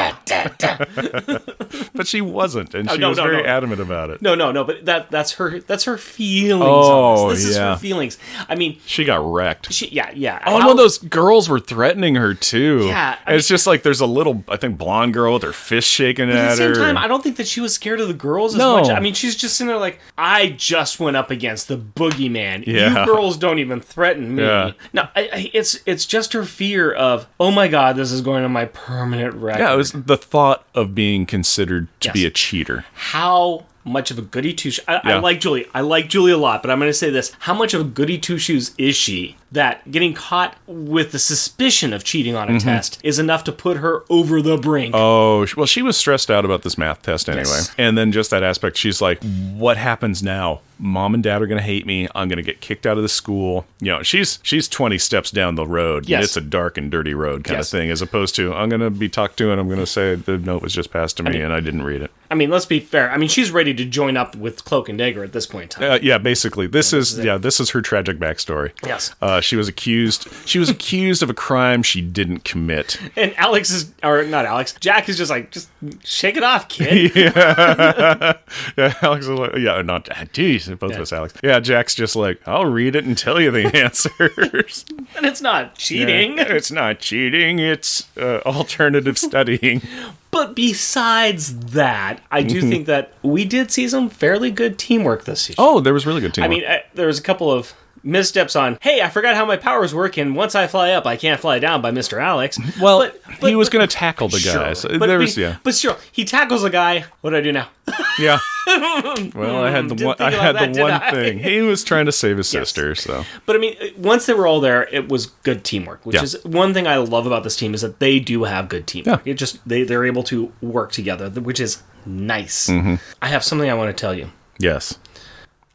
But she wasn't, and she was very adamant about it. No, but that's her feelings. Oh, this is her feelings. I mean, she got wrecked. Yeah. Oh, and one of those girls were threatening her too. Yeah, it's just like there's a little, I think, blonde girl with her fist shaking at her. At the same time, I don't think that she was scared of the girls as much. I mean, she's just sitting there like, I just went up against the Boogeyman. Yeah. You girls don't even threaten me. Yeah. No, it's just her fear of, oh my god, this is going on my permanent record. Yeah, it was the thought of being considered to be a cheater. How much of a goody two-shoes... I like Julie. I like Julie a lot, but I'm going to say this. How much of a goody two-shoes is she that getting caught with the suspicion of cheating on a test is enough to put her over the brink? Oh, well, she was stressed out about this math test anyway. Yes. And then just that aspect, she's like, what happens now? Mom and dad are going to hate me. I'm going to get kicked out of the school. She's 20 steps down the road. Yes. And it's a dark and dirty road kind of thing, as opposed to, I'm going to be talked to and I'm going to say the note was just passed to me and I didn't read it. I mean, let's be fair. I mean, she's ready to join up with Cloak and Dagger at this point in time. Yeah, basically. This is her tragic backstory. Yes. She was accused of a crime she didn't commit. And Jack is just like, just shake it off, kid. Yeah, Alex is like, not, geez, both of us, Alex. Yeah, Jack's just like, I'll read it and tell you the answers. And it's not cheating. Yeah, it's not cheating, it's alternative studying. But besides that, I do think that we did see some fairly good teamwork this season. Oh, there was really good teamwork. I mean, there was a couple of missteps on, hey, I forgot how my powers work, and once I fly up, I can't fly down by Mr. Alex. Well, he was going to tackle the guys. Sure. But still, he tackles a guy. What do I do now? Yeah. Well, I had the one thing. He was trying to save his sister, so. But I mean, once they were all there, it was good teamwork, which is one thing I love about this team is that they do have good teamwork. Yeah. It just they're able to work together, which is nice. Mm-hmm. I have something I want to tell you. Yes.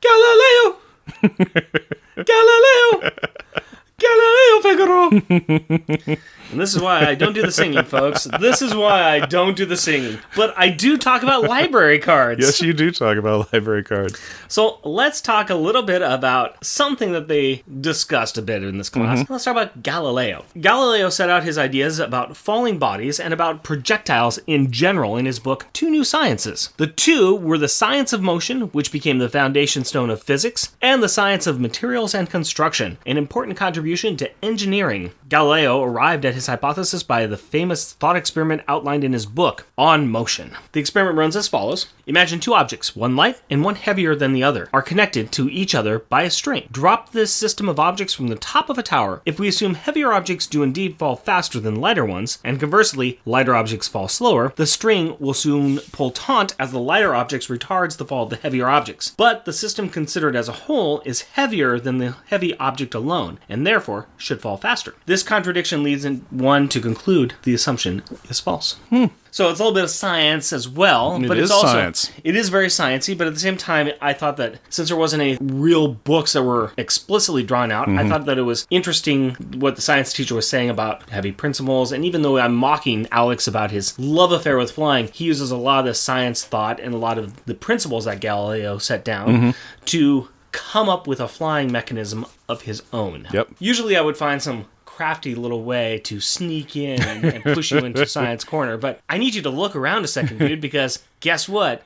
Galileo! Galileo! Galileo! Galileo Figaro! And this is why I don't do the singing, folks. This is why I don't do the singing. But I do talk about library cards. Yes, you do talk about library cards. So let's talk a little bit about something that they discussed a bit in this class. Let's talk about Galileo. Galileo set out his ideas about falling bodies and about projectiles in general in his book, Two New Sciences. The two were the science of motion, which became the foundation stone of physics, and the science of materials and construction, an important contribution to engineering. Galileo arrived at his hypothesis by the famous thought experiment outlined in his book, On Motion. The experiment runs as follows. Imagine two objects, one light and one heavier than the other, are connected to each other by a string. Drop this system of objects from the top of a tower. If we assume heavier objects do indeed fall faster than lighter ones, and conversely, lighter objects fall slower, the string will soon pull taut as the lighter objects retards the fall of the heavier objects. But the system considered as a whole is heavier than the heavy object alone, and therefore should fall faster. This contradiction leads one to conclude the assumption is false. So it's a little bit of science as well, but it's also science. It is very sciencey, but at the same time, I thought that since there wasn't any real books that were explicitly drawn out, I thought that it was interesting what the science teacher was saying about heavy principles, and even though I'm mocking Alex about his love affair with flying, he uses a lot of the science thought and a lot of the principles that Galileo set down to come up with a flying mechanism of his own. Yep. Usually I would find some crafty little way to sneak in and push you into Science Corner, but I need you to look around a second, dude, because guess what?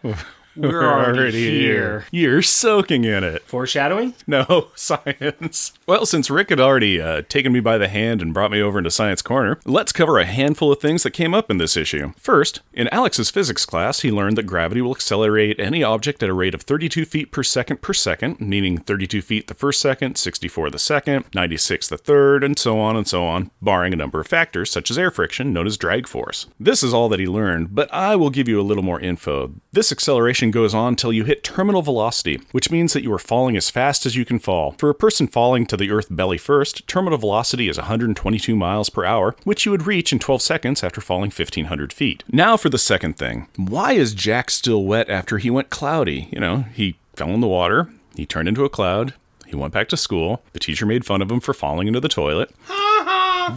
We're already here. You're soaking in it. Foreshadowing? No, science. Well, since Rick had already taken me by the hand and brought me over into Science Corner, let's cover a handful of things that came up in this issue. First, in Alex's physics class, he learned that gravity will accelerate any object at a rate of 32 feet per second, meaning 32 feet the first second, 64 the second, 96 the third, and so on, barring a number of factors such as air friction, known as drag force. This is all that he learned, but I will give you a little more info. This acceleration goes on till you hit terminal velocity, which means that you are falling as fast as you can fall. For a person falling to the Earth belly first, terminal velocity is 122 miles per hour, which you would reach in 12 seconds after falling 1,500 feet. Now for the second thing. Why is Jack still wet after he went cloudy? He fell in the water, he turned into a cloud, he went back to school, the teacher made fun of him for falling into the toilet.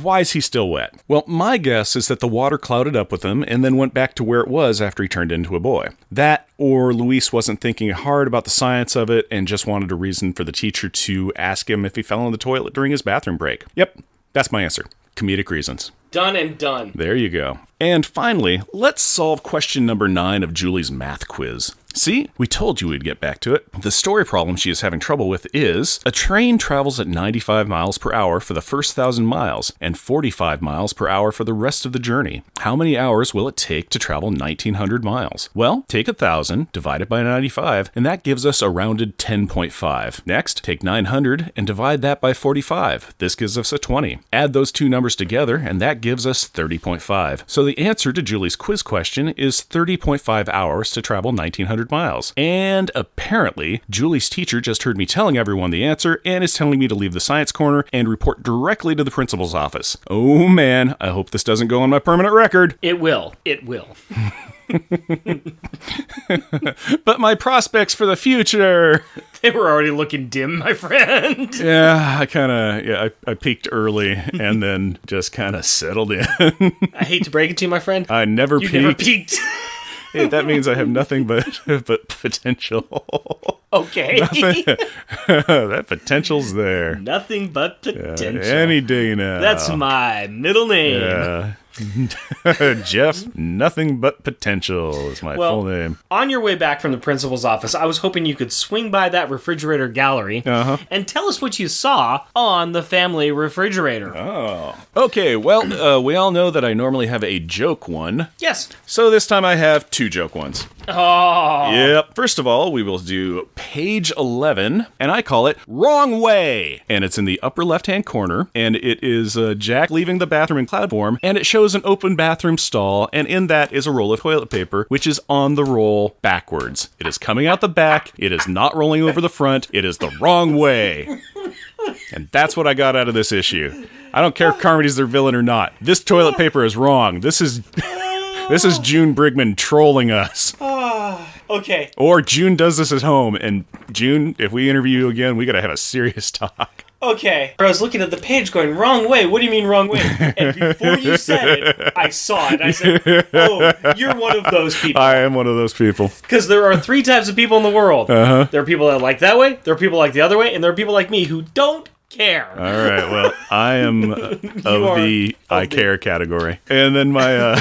Why is he still wet? Well, my guess is that the water clouded up with him and then went back to where it was after he turned into a boy. That, or Luis wasn't thinking hard about the science of it and just wanted a reason for the teacher to ask him if he fell in the toilet during his bathroom break. Yep, that's my answer. Comedic reasons. Done and done. There you go. And finally, let's solve question number 9 of Julie's math quiz. See, we told you we'd get back to it. The story problem she is having trouble with is, a train travels at 95 miles per hour for the first 1,000 miles, and 45 miles per hour for the rest of the journey. How many hours will it take to travel 1,900 miles? Well, take 1,000, divide it by 95, and that gives us a rounded 10.5. Next, take 900 and divide that by 45. This gives us a 20. Add those two numbers together, and that gives us 30.5. So the answer to Julie's quiz question is 30.5 hours to travel 1,900 miles. And apparently, Julie's teacher just heard me telling everyone the answer and is telling me to leave the Science Corner and report directly to the principal's office. Oh man, I hope this doesn't go on my permanent record. It will. It will. But my prospects for the future... They were already looking dim, my friend. Yeah, I peaked early and then just kind of settled in. I hate to break it to you, my friend. I never You peaked. never peaked. Hey, that means I have nothing but potential. Okay. That potential's there. Nothing but potential. Any day now. That's my middle name. Yeah. Jeff, nothing but potential is my full name. On your way back from the principal's office, I was hoping you could swing by that refrigerator gallery and tell us what you saw on the family refrigerator. Oh. Okay, well, we all know that I normally have a joke one. Yes. So this time I have 2 joke ones. Oh. Yep. First of all, we will do page 11, and I call it Wrong Way. And it's in the upper left-hand corner, and it is Jack leaving the bathroom in cloud form, and it shows an open bathroom stall, and in that is a roll of toilet paper, which is on the roll backwards. It is coming out the back. It is not rolling over the front. It is the wrong way. And that's what I got out of this issue. I don't care if Carmody's their villain or not. This toilet paper is wrong. This is June Brigman trolling us. Okay. Or June does this at home, and June, if we interview you again, we gotta have a serious talk. Okay. I was looking at the page going, wrong way. What do you mean wrong way? And before you said it, I saw it. I said, oh, you're one of those people. I am one of those people. Because there are 3 types of people in the world. Uh-huh. There are people that like that way, there are people like the other way, and there are people like me who don't care. All right, well, I am of the I care category. And then my,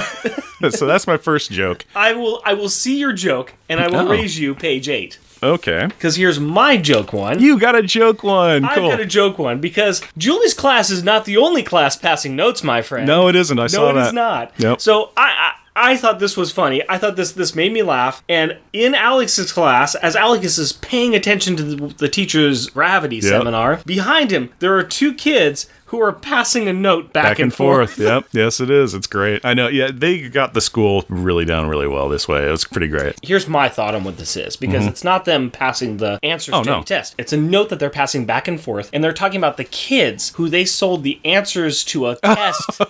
so that's my first joke. I will see your joke, and I will raise you page 8. Okay. Because here's my joke one. You got a joke one. Cool. I've got a joke one, because Julie's class is not the only class passing notes, my friend. No, it isn't. I saw that. No, it is not. Yep. So I thought this was funny. I thought this made me laugh. And in Alex's class, as Alex is paying attention to the teacher's gravity seminar, behind him, there are 2 kids who are passing a note back and forth. Yep. Yes, it is. It's great. I know. Yeah, they got the school really down really well this way. It was pretty great. Here's my thought on what this is, because it's not them passing the answers to the test. It's a note that they're passing back and forth, and they're talking about the kids who they sold the answers to a test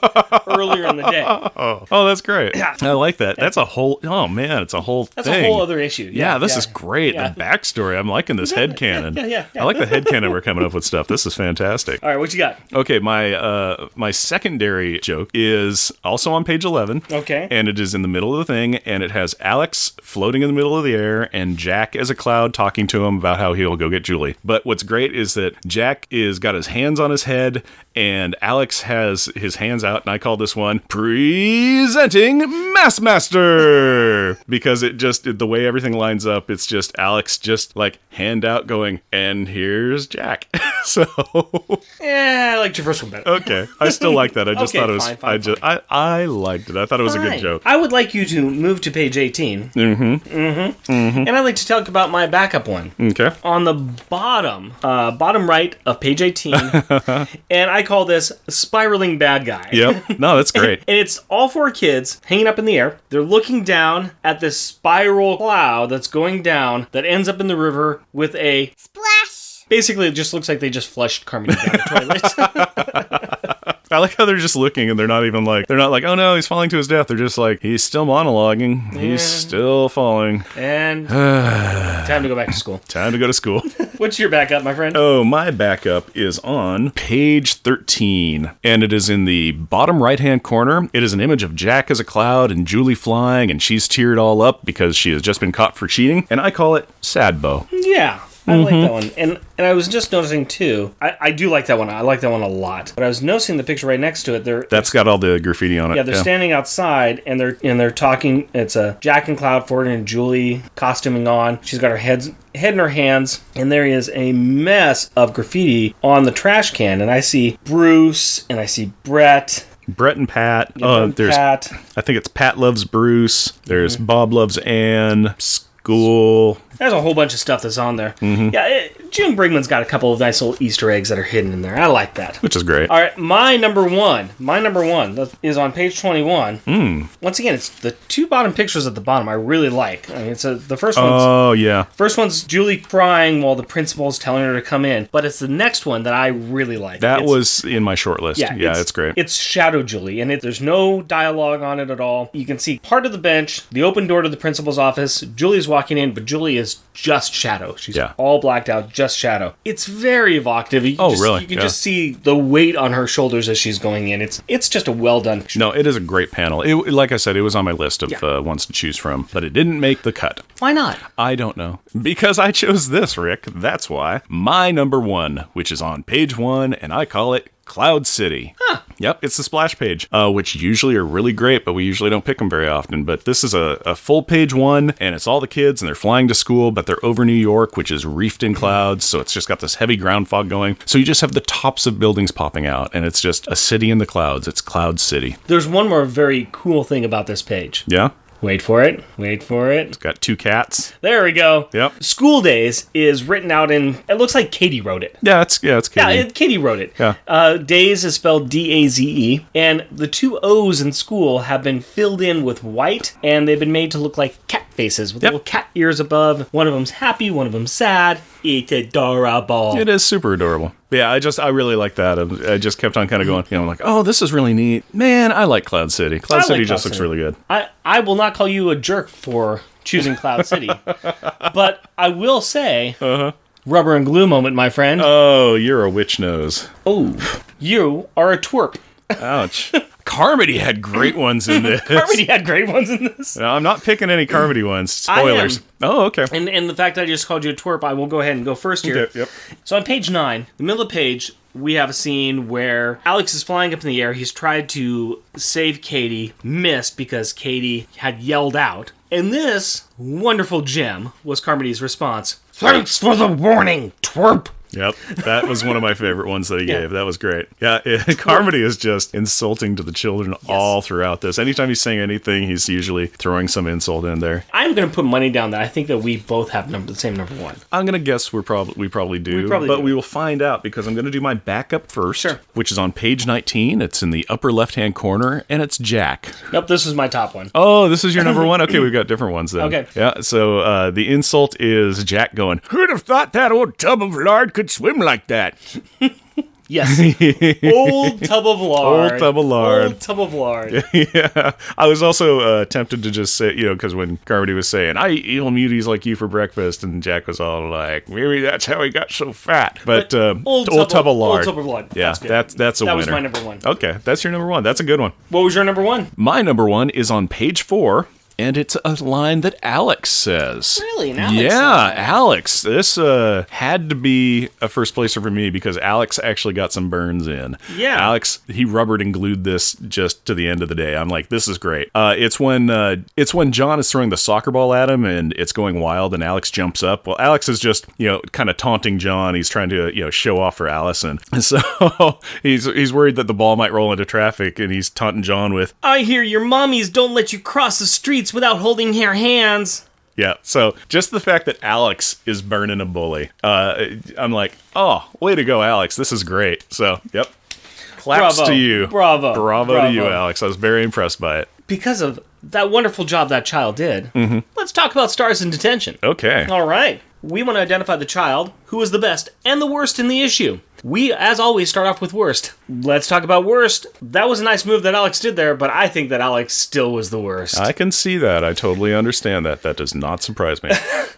earlier in the day. Oh, that's great. I like that. That's a whole, it's a whole thing. That's a whole other issue. Yeah, this is great. Yeah. The backstory. I'm liking this headcanon. Yeah. I like the headcanon we're coming up with stuff. This is fantastic. All right, what you got? Okay, my secondary joke is also on page 11. Okay. And it is in the middle of the thing, and it has Alex floating in the middle of the air and Jack as a cloud talking to him about how he'll go get Julie. But what's great is that Jack is got his hands on his head, and Alex has his hands out, and I call this one Presenting Master, because it just, the way everything lines up, it's just Alex just like hand out going, and here's Jack. So yeah, I liked your first one better. Okay, I still like that. I just Okay, thought it was. fine. I liked it. I thought it was a good joke. I would like you to move to page 18. And I'd like to talk about my backup one. Okay. On the bottom right of page 18, and I call this Spiraling Bad Guy. Yep. No, that's great. And it's all 4 kids hanging up in the air. They're looking down at this spiral cloud that's going down that ends up in the river with a Splash! Basically, it just looks like they just flushed Carmen down the toilet. I like how they're just looking and they're not like, oh no, he's falling to his death. They're just like, he's still monologuing. Yeah. He's still falling. And time to go back to school. Time to go to school. What's your backup, my friend? Oh, my backup is on page 13, and it is in the bottom right-hand corner. It is an image of Jack as a cloud and Julie flying, and she's teared all up because she has just been caught for cheating, and I call it Sad Bow. Yeah. I like that one. And I was just noticing, too, I do like that one. I like that one a lot. But I was noticing the picture right next to it. That's got all the graffiti on it. Yeah, they're standing outside, and they're talking. It's a Jack and Cloud Ford and Julie costuming on. She's got her head in her hands, and there is a mess of graffiti on the trash can. And I see Bruce, and I see Brett and Pat. There's Pat. I think it's Pat loves Bruce. There's Bob loves Anne. School. There's a whole bunch of stuff that's on there. Yeah, June Brigman's got a couple of nice little Easter eggs that are hidden in there. I like that. Which is great. All right, my number one that is on page 21. Once again, it's the 2 bottom pictures at the bottom I really like. I mean, it's the first one's... Oh, yeah. First one's Julie crying while the principal's telling her to come in. But it's the next one that I really like. That was in my short list. Yeah, it's great. It's Shadow Julie, and there's no dialogue on it at all. You can see part of the bench, the open door to the principal's office. Julie's walking in, but Julie is just Shadow. She's all blacked out, just Shadow. It's very evocative. Really? You can just see the weight on her shoulders as she's going in. It's just a well done picture. No, it is a great panel. Like I said, it was on my list of ones to choose from, but it didn't make the cut. Why not? I don't know. Because I chose this, Rick. That's why. My number 1, which is on page 1, and I call it Cloud City. Huh. Yep, it's the splash page, which usually are really great, but we usually don't pick them very often. But this is a full page 1, and it's all the kids, and they're flying to school, but they're over New York, which is reefed in clouds, so it's just got this heavy ground fog going. So you just have the tops of buildings popping out, and it's just a city in the clouds. It's Cloud City. There's one more very cool thing about this page. Yeah? Wait for it. It's got 2 cats. There we go. Yep. School Days is written out in... It looks like Katie wrote it. Yeah, it's Katie. Yeah, Katie wrote it. Yeah. Days is spelled D-A-Z-E. And the 2 O's in school have been filled in with white, and they've been made to look like cat faces with little cat ears above. One of them's happy, one of them's sad. It's adorable. It is super adorable. Yeah, I really like that. I just kept on kind of going, like, oh, this is really neat. Man, I like Cloud City. Cloud City just looks really good. I will not call you a jerk for choosing Cloud City, but I will say rubber and glue moment, my friend. Oh, you're a witch nose. Oh, you are a twerp. Ouch. Carmody had great ones in this. Carmody had great ones in this. No, I'm not picking any Carmody ones. Spoilers. Oh, okay. And the fact that I just called you a twerp, I will go ahead and go first here. Okay, yep. So on page 9, the middle of the page, we have a scene where Alex is flying up in the air. He's tried to save Katie, missed because Katie had yelled out. And this wonderful gem was Carmody's response. Thanks for the warning, twerp. Yep, that was one of my favorite ones that he gave. That was great. Yeah, Carmody is just insulting to the children all throughout this. Anytime he's saying anything, he's usually throwing some insult in there. I'm going to put money down that I think that we both have the same number 1. I'm going to guess we probably do, but we will find out because I'm going to do my backup first, which is on page 19. It's in the upper left-hand corner, and it's Jack. Nope, this is my top one. Oh, this is your number 1? Okay, we've got different ones then. Okay. Yeah, so the insult is Jack going, "Who'd have thought that old tub of lard could swim like that?" Yes. Old tub of lard. Old tub of lard. Old tub of lard. Yeah. I was also tempted to just say, because when Carmody was saying, "I eat eel muties like you for breakfast," and Jack was all like, "Maybe that's how he got so fat." But old tub of lard. Old tub of lard. Yeah, that's a winner. That was my number 1. Okay, that's your number 1. That's a good one. What was your number 1? My number 1 is on page 4. And it's a line that Alex says. Really? An Alex line? Alex. This had to be a first placer for me because Alex actually got some burns in. Yeah. Alex, he rubbered and glued this just to the end of the day. I'm like, this is great. It's when John is throwing the soccer ball at him and it's going wild and Alex jumps up. Well, Alex is just, kind of taunting John. He's trying to, show off for Allison. And so he's worried that the ball might roll into traffic and he's taunting John with, "I hear your mommies don't let you cross the streets without holding her hands." Yeah, so just the fact that Alex is burning a bully, I'm like, oh, way to go, Alex. This is great. So, yep. Claps to you. Bravo to you, Alex. I was very impressed by it. Because of that wonderful job that child did, let's talk about stars in detention. Okay. All right. We want to identify the child who is the best and the worst in the issue. We, as always, start off with worst. Let's talk about worst. That was a nice move that Alex did there, but I think that Alex still was the worst. I can see that. I totally understand that. That does not surprise me.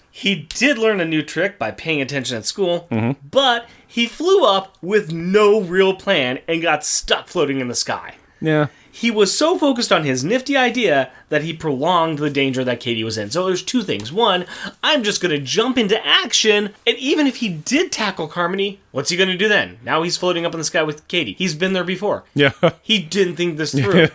He did learn a new trick by paying attention at school, but he flew up with no real plan and got stuck floating in the sky. Yeah. He was so focused on his nifty idea that he prolonged the danger that Katie was in. So there's two things. One, I'm just going to jump into action, and even if he did tackle Carmody, what's he going to do then? Now he's floating up in the sky with Katie. He's been there before. Yeah. He didn't think this through.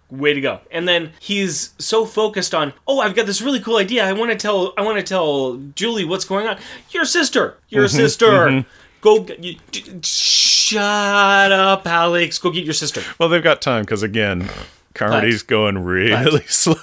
Way to go. And then he's so focused on, oh, I've got this really cool idea. I want to tell Julie what's going on. Your sister. Go shut up, Alex. Go get your sister. Well, they've got time because, again, Carmody's going really slow.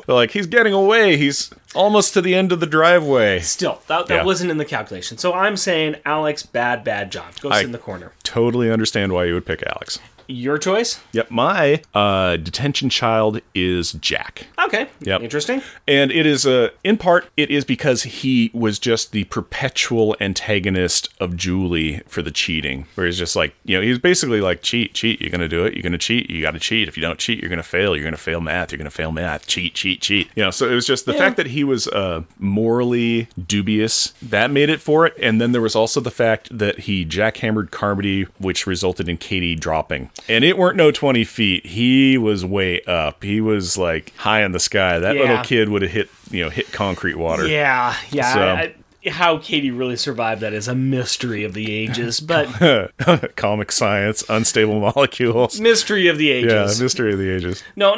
They're like, he's getting away. He's almost to the end of the driveway. Still, that wasn't in the calculation. So I'm saying, Alex, bad job. Go sit in the corner. Totally understand why you would pick Alex. Your choice? Yep, my detention child is Jack. Okay, yep. Interesting. And it is, in part, it is because he was just the perpetual antagonist of Julie for the cheating. Where he's just like, he's basically like, cheat, you're going to do it, you're going to cheat, you got to cheat. If you don't cheat, you're going to fail math, you're going to fail math, cheat. So it was just the fact that he was morally dubious, that made it for it. And then there was also the fact that he jackhammered Carmody, which resulted in Katie dropping. And it weren't no 20 feet. He was way up. He was like high in the sky. That little kid would have hit concrete water. Yeah. So, how Katie really survived that is a mystery of the ages, but comic science, unstable molecules, mystery of the ages. Yeah, mystery of the ages. No,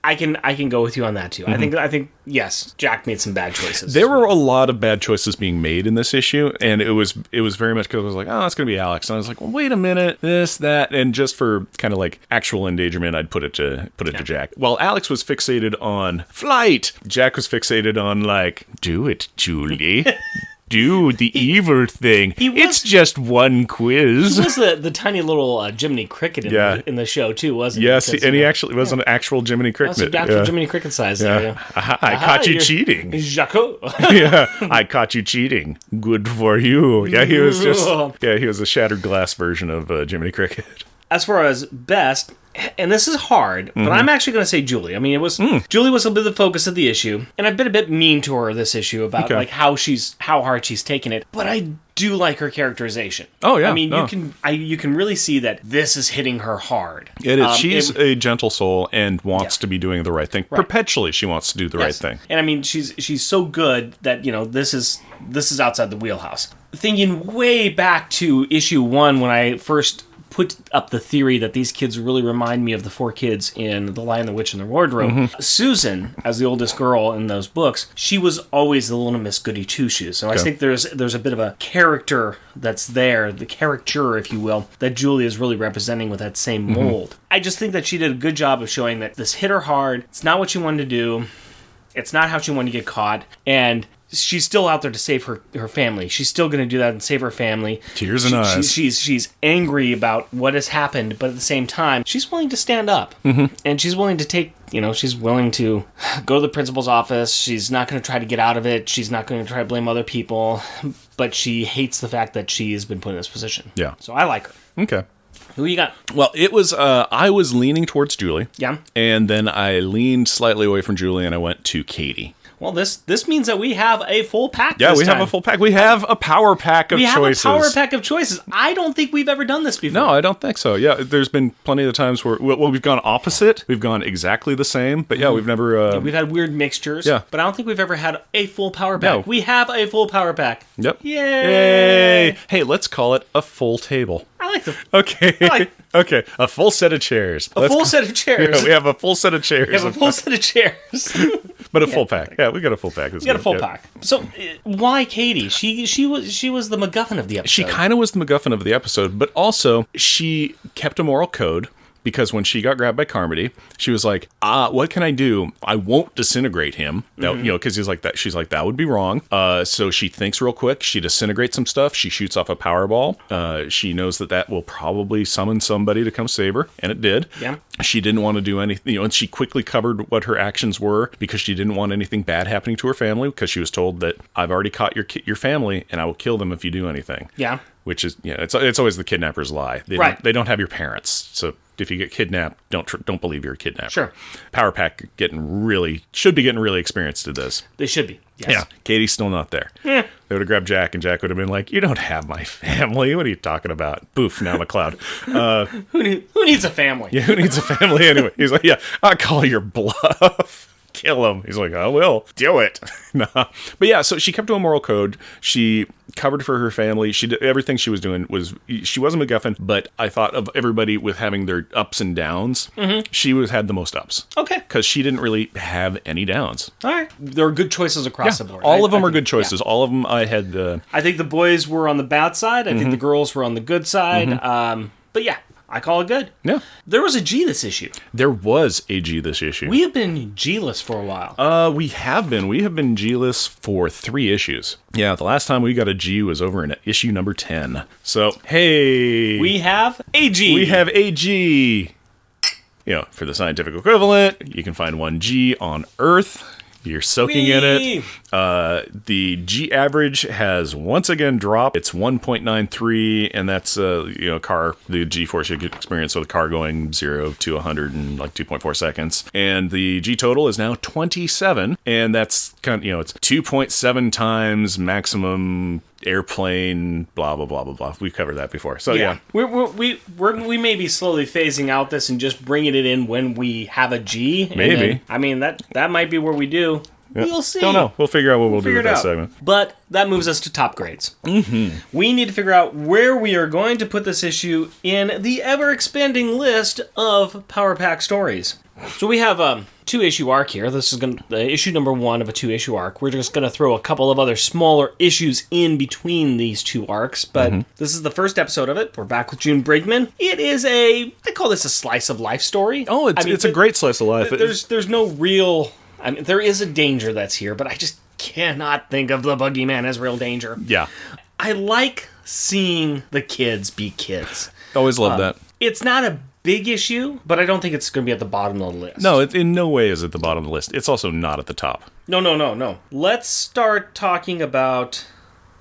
I can go with you on that too. Mm-hmm. I think yes, Jack made some bad choices. There were a lot of bad choices being made in this issue, and it was very much because I was like, oh, it's gonna be Alex, and I was like, well, wait a minute, this, that, and just for kind of like actual endangerment, I'd put it to Jack. While Alex was fixated on flight, Jack was fixated on like, do it, Julie. Do the evil thing. It's just one quiz. He was the tiny little Jiminy Cricket in the show too, wasn't he? Yes, and he actually was an actual Jiminy Cricket. That's actual Jiminy Cricket size there. I caught you cheating. Jaco. I caught you cheating. Good for you. Yeah, he was a shattered glass version of Jiminy Cricket. as far as best, and this is hard, but I'm actually going to say Julie. I mean, Julie was a bit of the focus of the issue, and I've been a bit mean to her this issue about like how hard she's taken it. But I do like her characterization. Oh yeah, I mean, you can really see that this is hitting her hard. It is. She's a gentle soul and wants to be doing the right thing. Right. Perpetually, she wants to do the right thing. And I mean, she's so good that this is outside the wheelhouse. Thinking way back to issue 1 when I first put up the theory that these kids really remind me of the 4 kids in The Lion, the Witch, and the Wardrobe. Susan, as the oldest girl in those books, she was always the little Miss Goody Two-Shoes. So I think there's a bit of a character that's there, the caricature, if you will, that Julie is really representing with that same mold. I just think that she did a good job of showing that this hit her hard. It's not what she wanted to do. It's not how she wanted to get caught. And she's still out there to save her family. She's still going to do that and save her family. Tears and eyes. She's angry about what has happened, but at the same time, she's willing to stand up. And she's willing to take, she's willing to go to the principal's office. She's not going to try to get out of it. She's not going to try to blame other people. But she hates the fact that she's been put in this position. Yeah. So I like her. Okay. Who you got? Well, it was, I was leaning towards Julie. Yeah. And then I leaned slightly away from Julie and I went to Katie. Well, this means that we have a full pack. Yeah, we have a full pack. We have a power pack of choices. We have a power pack of choices. I don't think we've ever done this before. No, I don't think so. Yeah, there's been plenty of times where we've gone opposite. We've gone exactly the same. But yeah, we've never... we've had weird mixtures. Yeah. But I don't think we've ever had a full power pack. No. We have a full power pack. Yep. Yay! Hey, let's call it a full table. I like the... Okay. Okay, a full set of chairs. A full set of chairs. Yeah, we have a full set of chairs. We have a full set of chairs. But a full pack. Yeah, we got a full pack. We got a full pack. So, why Katie? She was the MacGuffin of the episode. She kind of was the MacGuffin of the episode, but also she kept a moral code. Because when she got grabbed by Carmody, she was like, what can I do? I won't disintegrate him. Now, because he's like that. She's like, that would be wrong. So she thinks real quick. She disintegrates some stuff. She shoots off a power ball. She knows that will probably summon somebody to come save her. And it did. Yeah. She didn't want to do anything, and she quickly covered what her actions were because she didn't want anything bad happening to her family because she was told that I've already caught your family and I will kill them if you do anything. Yeah. Which is, it's always the kidnapper's lie. They don't have your parents. So if you get kidnapped, don't believe you're a kidnapper. Sure. Power Pack should be getting really experienced at this. They should be. Yes. Yeah. Katie's still not there. Yeah. They would have grabbed Jack, and Jack would have been like, "You don't have my family. What are you talking about?" Boof. Now MacLeod. Who needs a family? Yeah. Who needs a family anyway? He's like, "Yeah, I'll call your bluff." Kill him. He's like, I will. Do it. Nah. But yeah, so she kept to a moral code. She covered for her family. She did everything she was doing she wasn't MacGuffin, but I thought of everybody with having their ups and downs. She had the most ups. Okay. Because she didn't really have any downs. All right. There are good choices across the board. All of them are good choices. Yeah. All of them I had... I think the boys were on the bad side. I think the girls were on the good side. But yeah. I call it good. Yeah. There was a G this issue. There was a G this issue. We have been G-less for a while. We have been. We have been G-less for 3 issues. Yeah, the last time we got a G was over in issue number 10. So, hey. We have a G. We have a G. For the scientific equivalent, you can find 1 G on Earth. You're soaking in it. The G average has once again dropped. It's 1.93, and that's the G-force you could experience with a car going 0 to 100 in like 2.4 seconds. And the G total is now 27, and that's kind of it's 2.7 times maximum airplane, blah blah blah blah blah. We've covered that before, so yeah. We may be slowly phasing out this and just bringing it in when we have a G. Maybe. Then, that might be where we do. Yeah. We'll see. Don't know. We'll figure out what we'll do with that segment. But that moves us to top grades. We need to figure out where we are going to put this issue in the ever-expanding list of Power Pack stories. So we have a 2-issue arc here. This is issue number 1 of a 2-issue arc. We're just going to throw a couple of other smaller issues in between these 2 arcs, but this is the first episode of it. We're back with June Brigman. It is I call this a slice of life story. Oh, it's a great slice of life. There's no real... there is a danger that's here, but I just cannot think of the Boogeyman as real danger. Yeah. I like seeing the kids be kids. Always love that. It's not a big issue, but I don't think it's going to be at the bottom of the list. No, it in no way is at the bottom of the list. It's also not at the top. No. Let's start talking about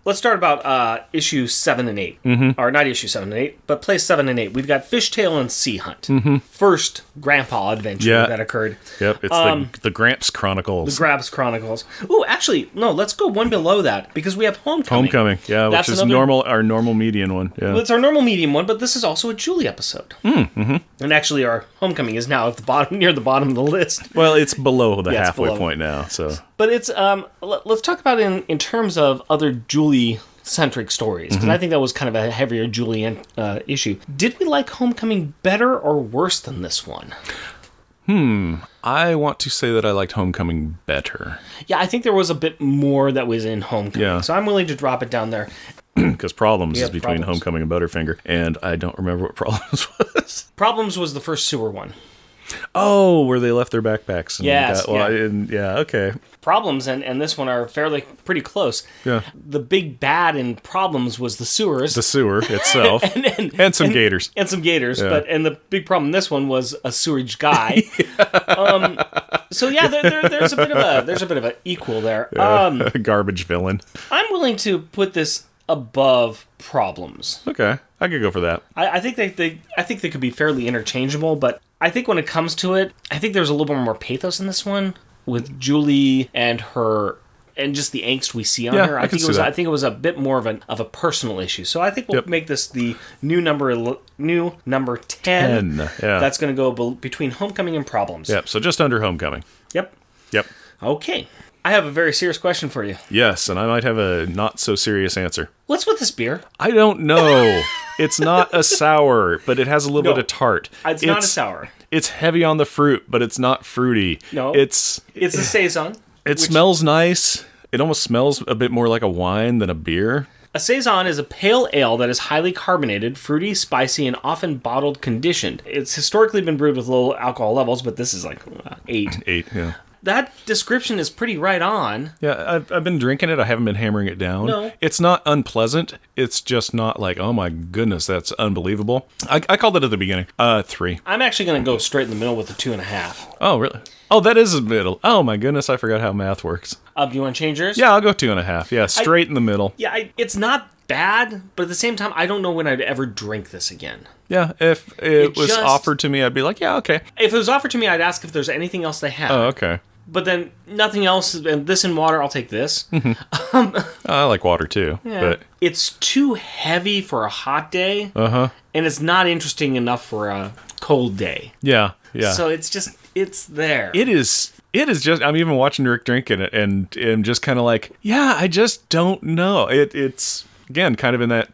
Let's start about issue 7 and 8. Or not issue 7 and 8, but place 7 and 8. We've got Fishtail and Sea Hunt. First Grandpa adventure that occurred. Yep, it's the Gramps Chronicles. The Grabs Chronicles. Ooh, actually, no, let's go one below that, because we have Homecoming. Which is our normal median one. Yeah. Well, it's our normal medium one, but this is also a Julie episode. And actually, our Homecoming is now at the bottom, near the bottom of the list. Well, it's below the halfway point now, so... But it's, let's talk about it in terms of other Julie-centric stories, because I think that was kind of a heavier Julie issue. Did we like Homecoming better or worse than this one? I want to say that I liked Homecoming better. Yeah, I think there was a bit more that was in Homecoming, so I'm willing to drop it down there. Because Problems is between Homecoming and Butterfinger, and I don't remember what Problems was. Problems was the first sewer one. Oh, where they left their backpacks. And okay. Problems and this one are pretty close. Yeah. The big bad in Problems was the sewers. The sewer itself. and some gators. And some gators. Yeah. And the big problem in this one was a sewerage guy. There's a bit of a equal there. Yeah. Garbage villain. I'm willing to put this above Problems. Okay. I could go for that. I think they could be fairly interchangeable, but I think when it comes to it, I think there's a little more pathos in this one with Julie and her, and just the angst we see on her. I think it was a bit more of a personal issue. So I think we'll make this the new number 10. Yeah. That's going to go between Homecoming and Problems. Yep. So just under Homecoming. Yep. Okay. I have a very serious question for you. Yes, and I might have a not so serious answer. What's with this beer? I don't know. It's not a sour, but it has a little bit of tart. It's not a sour. It's heavy on the fruit, but it's not fruity. No. It's a Saison. It smells nice. It almost smells a bit more like a wine than a beer. A Saison is a pale ale that is highly carbonated, fruity, spicy, and often bottled conditioned. It's historically been brewed with low alcohol levels, but this is like 8. 8, yeah. That description is pretty right on. Yeah, I've been drinking it. I haven't been hammering it down. No. It's not unpleasant. It's just not like, oh my goodness, that's unbelievable. I called it at the beginning. 3. I'm actually going to go straight in the middle with a 2.5. Oh, really? Oh, that is a middle. Oh my goodness, I forgot how math works. Do you want to change yours? Yeah, I'll go 2.5. Yeah, straight in the middle. Yeah, it's not bad, but at the same time, I don't know when I'd ever drink this again. Yeah, if it was offered to me, I'd be like, yeah, okay. If it was offered to me, I'd ask if there's anything else they have. Oh, okay. But then nothing else, and this in water, I'll take this. I like water too. Yeah. But it's too heavy for a hot day, and it's not interesting enough for a cold day. Yeah. So it's there. It is just, I'm even watching Rick drink it and just kind of like, yeah, I just don't know. It's... Again, kind of in that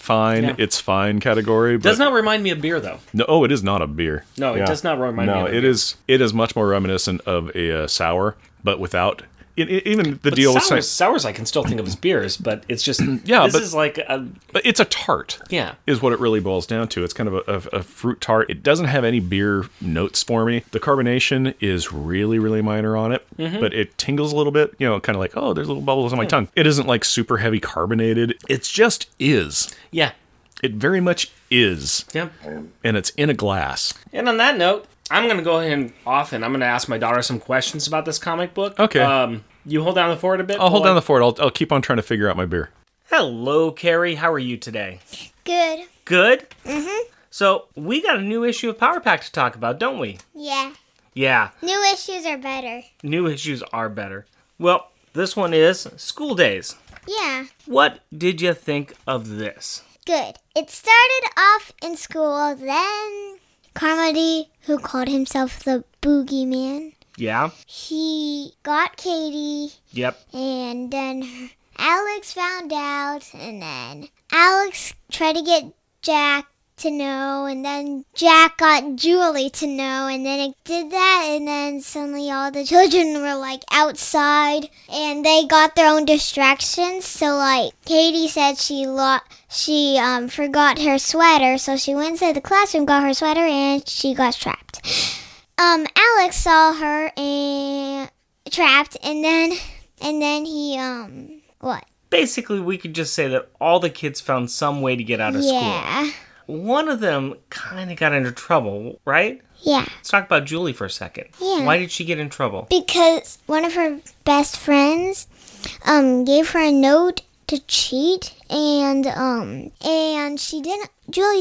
it's fine category. But does not remind me of beer, though. No, it is not a beer. No, it does not remind me of beer. It is much more reminiscent of a sour, but without... Even the deal with sours I can still think of as beers, but it's just but it's a tart. Yeah, is what it really boils down to. It's kind of a fruit tart. It doesn't have any beer notes for me. The carbonation is really, really minor on it, but it tingles a little bit. Kind of like, oh, there's little bubbles on my tongue. It isn't like super heavy carbonated. It's just is. Yeah, it very much is. Yep, and it's in a glass. And on that note, I'm going to go ahead and I'm going to ask my daughter some questions about this comic book. Okay. You hold down the fort a bit? I'll hold down the fort. I'll keep on trying to figure out my beer. Hello, Carrie. How are you today? Good. Good? Mm-hmm. So, we got a new issue of Power Pack to talk about, don't we? Yeah. Yeah. New issues are better. New issues are better. Well, this one is School Days. Yeah. What did you think of this? Good. It started off in school, then... Carmody, who called himself the Boogeyman. Yeah. He got Katie. Yep. And then Alex found out. And then Alex tried to get Jack to know. And then Jack got Julie to know. And then it did that. And then suddenly all the children were outside. And they got their own distractions. So Katie said she forgot her sweater, so she went inside the classroom, got her sweater, and she got trapped. Alex saw her and trapped, and then he what? Basically, we could just say that all the kids found some way to get out of school. Yeah. One of them kind of got into trouble, right? Yeah. Let's talk about Julie for a second. Yeah. Why did she get in trouble? Because one of her best friends gave her a note to cheat, and Julie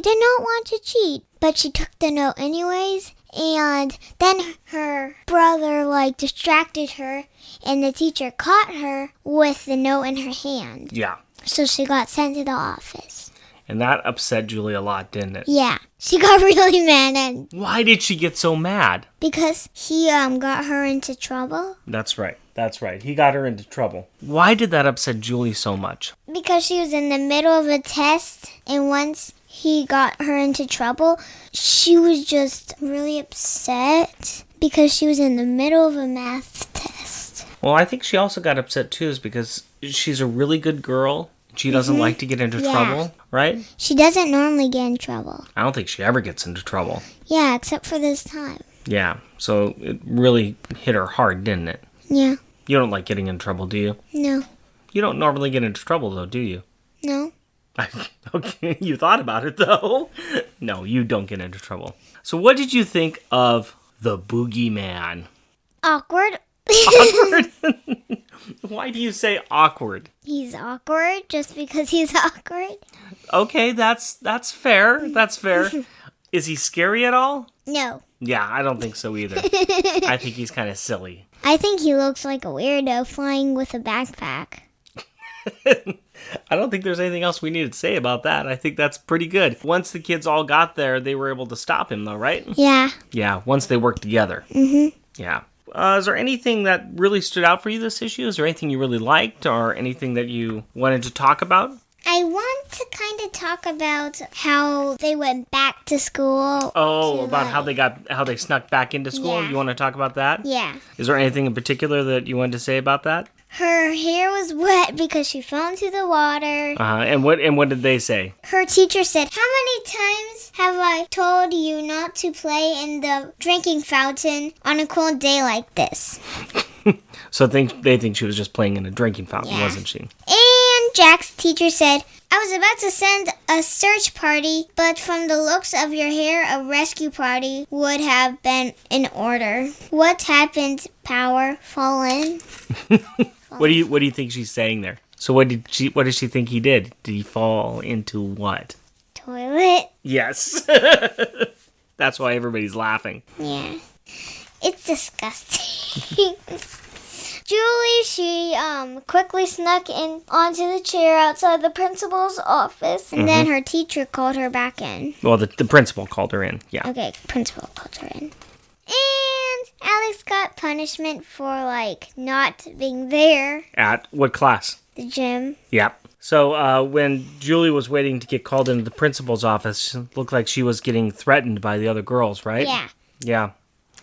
did not want to cheat, but she took the note anyways, and then her brother, distracted her, and the teacher caught her with the note in her hand. Yeah. So she got sent to the office. And that upset Julie a lot, didn't it? Yeah. She got really mad. And why did she get so mad? because he got her into trouble. That's right. He got her into trouble. Why did that upset Julie so much? Because she was in the middle of a test, and once he got her into trouble, she was just really upset because she was in the middle of a math test. Well, I think she also got upset too is because she's a really good girl. She doesn't like to get into trouble, right? She doesn't normally get in trouble. I don't think she ever gets into trouble. Yeah, except for this time. Yeah, so it really hit her hard, didn't it? Yeah. You don't like getting in trouble, do you? No. You don't normally get into trouble, though, do you? No. Okay, you thought about it, though. No, you don't get into trouble. So what did you think of the Boogeyman? Awkward. Awkward? Why do you say awkward? He's awkward just because he's awkward. Okay, that's fair. That's fair. Is he scary at all? No. Yeah, I don't think so either. I think he's kind of silly. I think he looks like a weirdo flying with a backpack. I don't think there's anything else we need to say about that. I think that's pretty good. Once the kids all got there, they were able to stop him, though, right? Yeah. Yeah, once they worked together. Mm-hmm. Yeah. Is there anything that really stood out for you this issue? Is there anything you really liked or anything that you wanted to talk about? I want to kind of talk about how they went back to school. Oh, about how they snuck back into school? Yeah. You want to talk about that? Yeah. Is there anything in particular that you wanted to say about that? Her hair was wet because she fell into the water. And what did they say? Her teacher said, "How many times have I told you not to play in the drinking fountain on a cold day like this?" So they think she was just playing in a drinking fountain, Yeah. wasn't she? And Jack's teacher said, "I was about to send a search party, but from the looks of your hair, a rescue party would have been in order. What happened, Power? Fallen?" What do you think she's saying there? So what does she think he did? Did he fall into what? Toilet? Yes. That's why everybody's laughing. Yeah. It's disgusting. Julie, she quickly snuck in onto the chair outside the principal's office, and then her teacher called her back in. Well, the principal called her in. Yeah. Okay, principal called her in. And Alex got punishment for, not being there. At what class? The gym. Yep. So when Julie was waiting to get called into the principal's office, it looked like she was getting threatened by the other girls, right? Yeah. Yeah.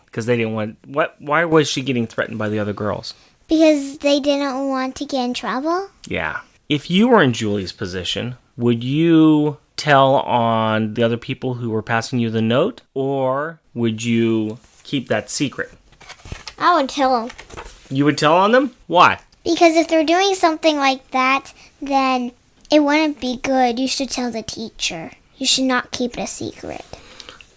Because they didn't want... Why was she getting threatened by the other girls? Because they didn't want to get in trouble. Yeah. If you were in Julie's position, would you tell on the other people who were passing you the note? Or would you keep that secret? I would tell them. You would tell on them? Why? Because if they're doing something like that, then it wouldn't be good. You should tell the teacher. You should not keep it a secret.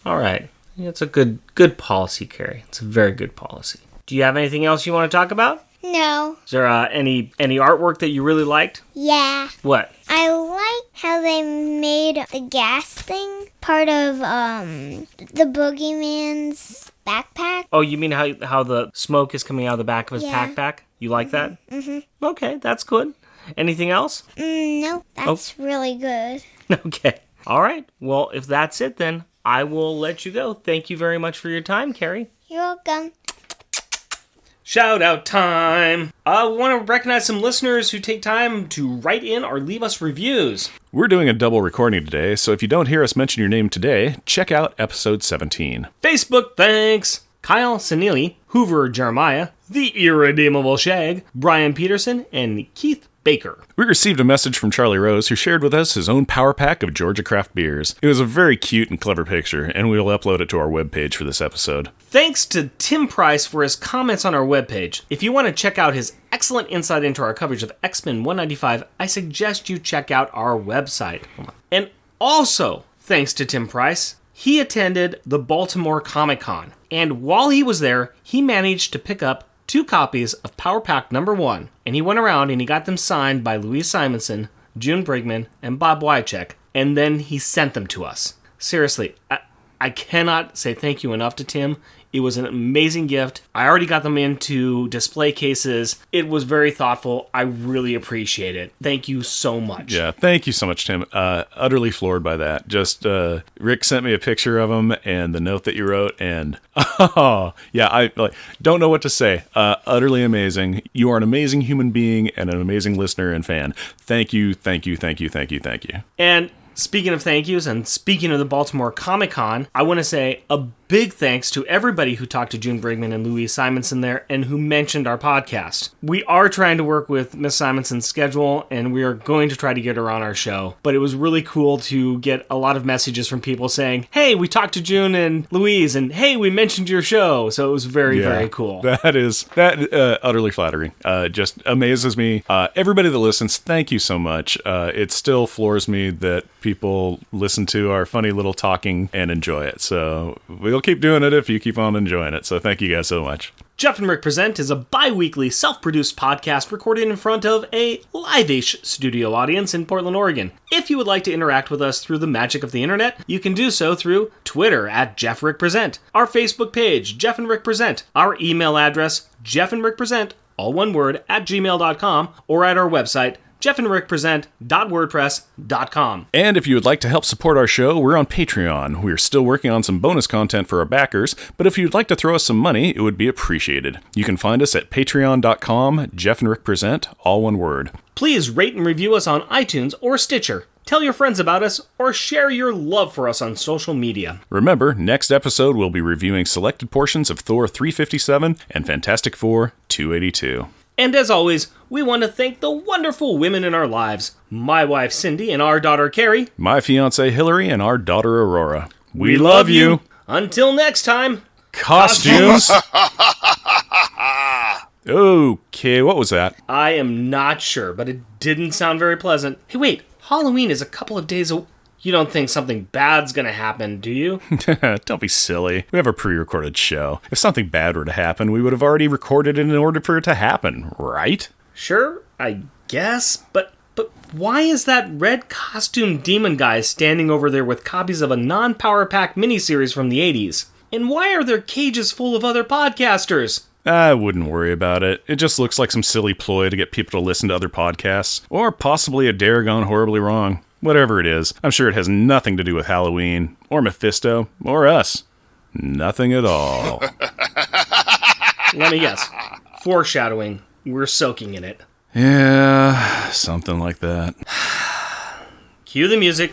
All right. It's a good policy, Carrie. It's a very good policy. Do you have anything else you want to talk about? No. Is there any artwork that you really liked? Yeah. What? I like how they made the gas thing part of the Boogeyman's backpack. Oh, you mean how the smoke is coming out of the back of his Yeah. backpack? You like that? Mm-hmm. Okay, that's good. Anything else? No, that's really good. Okay. All right. Well, if that's it, then I will let you go. Thank you very much for your time, Carrie. You're welcome. Shout out time! I want to recognize some listeners who take time to write in or leave us reviews. We're doing a double recording today, so if you don't hear us mention your name today, check out episode 17. Facebook thanks! Kyle Sanili, Hoover Jeremiah, The Irredeemable Shag, Brian Peterson, and Keith Baker. We received a message from Charlie Rose, who shared with us his own power pack of Georgia craft beers. It was a very cute and clever picture, and we will upload it to our webpage for this episode. Thanks to Tim Price for his comments on our webpage. If you want to check out his excellent insight into our coverage of X-Men 195, I suggest you check out our website. And also, thanks to Tim Price, he attended the Baltimore Comic-Con. And while he was there, he managed to pick up 2 copies of Power Pack number 1, and he went around and he got them signed by Louise Simonson, June Brigman, and Bob Wycheck, and then he sent them to us. Seriously, I cannot say thank you enough to Tim. It was an amazing gift. I already got them into display cases. It was very thoughtful. I really appreciate it. Thank you so much. Yeah, thank you so much, Tim. Utterly floored by that. Just, Rick sent me a picture of him and the note that you wrote, and yeah, I don't know what to say. Utterly amazing. You are an amazing human being and an amazing listener and fan. Thank you, thank you, thank you, thank you, thank you. And speaking of thank yous and speaking of the Baltimore Comic Con, I want to say a big thanks to everybody who talked to June Brigman and Louise Simonson there and who mentioned our podcast. We are trying to work with Miss Simonson's schedule, and we are going to try to get her on our show. But it was really cool to get a lot of messages from people saying, hey, we talked to June and Louise, and hey, we mentioned your show. So it was very, very cool. That utterly flattering. Just amazes me. Everybody that listens, thank you so much. It still floors me that people listen to our funny little talking and enjoy it. So we'll keep doing it if you keep on enjoying it. So thank you guys so much. Jeff and Rick Present is a bi-weekly self-produced podcast recorded in front of a live-ish studio audience in Portland, Oregon. If you would like to interact with us through the magic of the internet, you can do so through Twitter at Jeff Rick Present, our Facebook page, Jeff and Rick Present, our email address, jeffandrickpresent, all one word, @gmail.com, or at our website, jeffandrickpresent.wordpress.com. And if you would like to help support our show, we're on Patreon. We're still working on some bonus content for our backers, but if you'd like to throw us some money, it would be appreciated. You can find us at patreon.com, jeffandrickpresent, all one word. Please rate and review us on iTunes or Stitcher. Tell your friends about us, or share your love for us on social media. Remember, next episode we'll be reviewing selected portions of Thor 357 and Fantastic Four 282. And as always, we want to thank the wonderful women in our lives. My wife, Cindy, and our daughter, Carrie. My fiancée, Hillary, and our daughter, Aurora. We love you. Until next time. Costumes. Okay, what was that? I am not sure, but it didn't sound very pleasant. Hey, wait. Halloween is a couple of days away. You don't think something bad's gonna happen, do you? Don't be silly. We have a pre-recorded show. If something bad were to happen, we would have already recorded it in order for it to happen, right? Sure, I guess, but why is that red costume demon guy standing over there with copies of a non-Power Pack miniseries from the 80s? And why are there cages full of other podcasters? I wouldn't worry about it. It just looks like some silly ploy to get people to listen to other podcasts. Or possibly a dare gone horribly wrong. Whatever it is, I'm sure it has nothing to do with Halloween, or Mephisto, or us. Nothing at all. Let me guess. Foreshadowing. We're soaking in it. Yeah, something like that. Cue the music.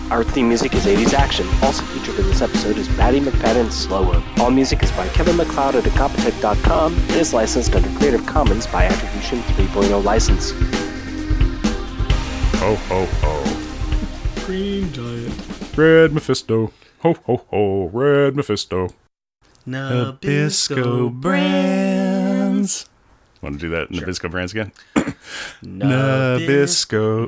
Our theme music is 80s Action. Also featured in this episode is Batty, McFaddin, Slower. All music is by Kevin MacLeod at Incompetech.com and is licensed under Creative Commons by Attribution 3.0 license. Ho, ho, ho. Green giant. Red Mephisto. Ho, ho, ho. Red Mephisto. Nabisco brands. Want to do that in Nabisco brands again? Nabisco.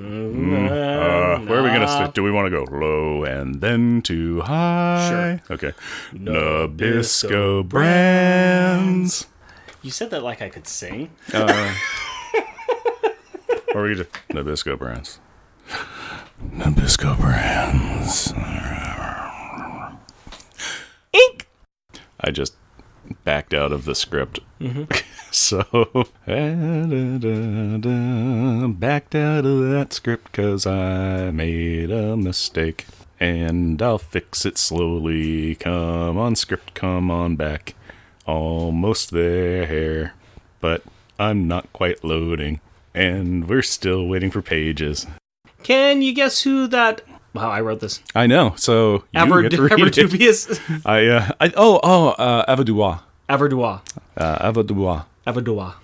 Where are we going to start? Do we want to go low and then to high? Sure. Okay. Nabisco brands. You said that like I could sing. Or we just Nabisco brands. Nabisco brands. Ink. I just backed out of the script. Mm-hmm. So backed out of that script because I made a mistake. And I'll fix it slowly. Come on, script, come on back. Almost there. But I'm not quite loading. And we're still waiting for pages. Can you guess who that... Wow, I wrote this. I know, so you get to read it. Dubious. Avadoua. Avadoua. Avadoua.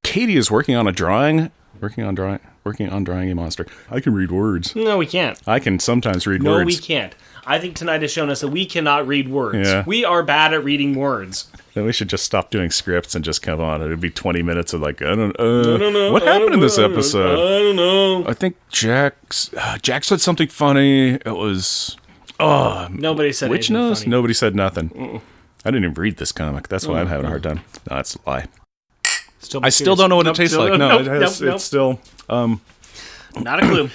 Katie is working on a drawing. Working on drawing a monster. I can read words. No, we can't. I can sometimes read No, words. we can't. I think tonight has shown us that we cannot read words. Yeah. We are bad at reading words. Then we should just stop doing scripts and just come on. It would be 20 minutes of like, I don't know. What happened in this episode? I don't know. I think Jack said something funny. It was... Nobody said Witch anything nose? funny. Nobody said nothing. I didn't even read this comic. That's why I'm having a hard time. No, that's a lie. Still I still don't know what it tastes like. No, it's still... Not a clue.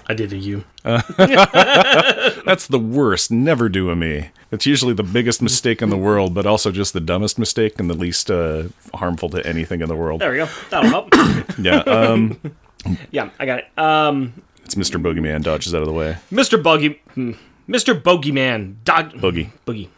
I did a you. That's the worst. Never do a me. It's usually the biggest mistake in the world, but also just the dumbest mistake and the least harmful to anything in the world. There we go. That'll help. Yeah. Yeah, I got it. It's Mr. Boogeyman dodges out of the way. Mr. Boogeyman. Boogie.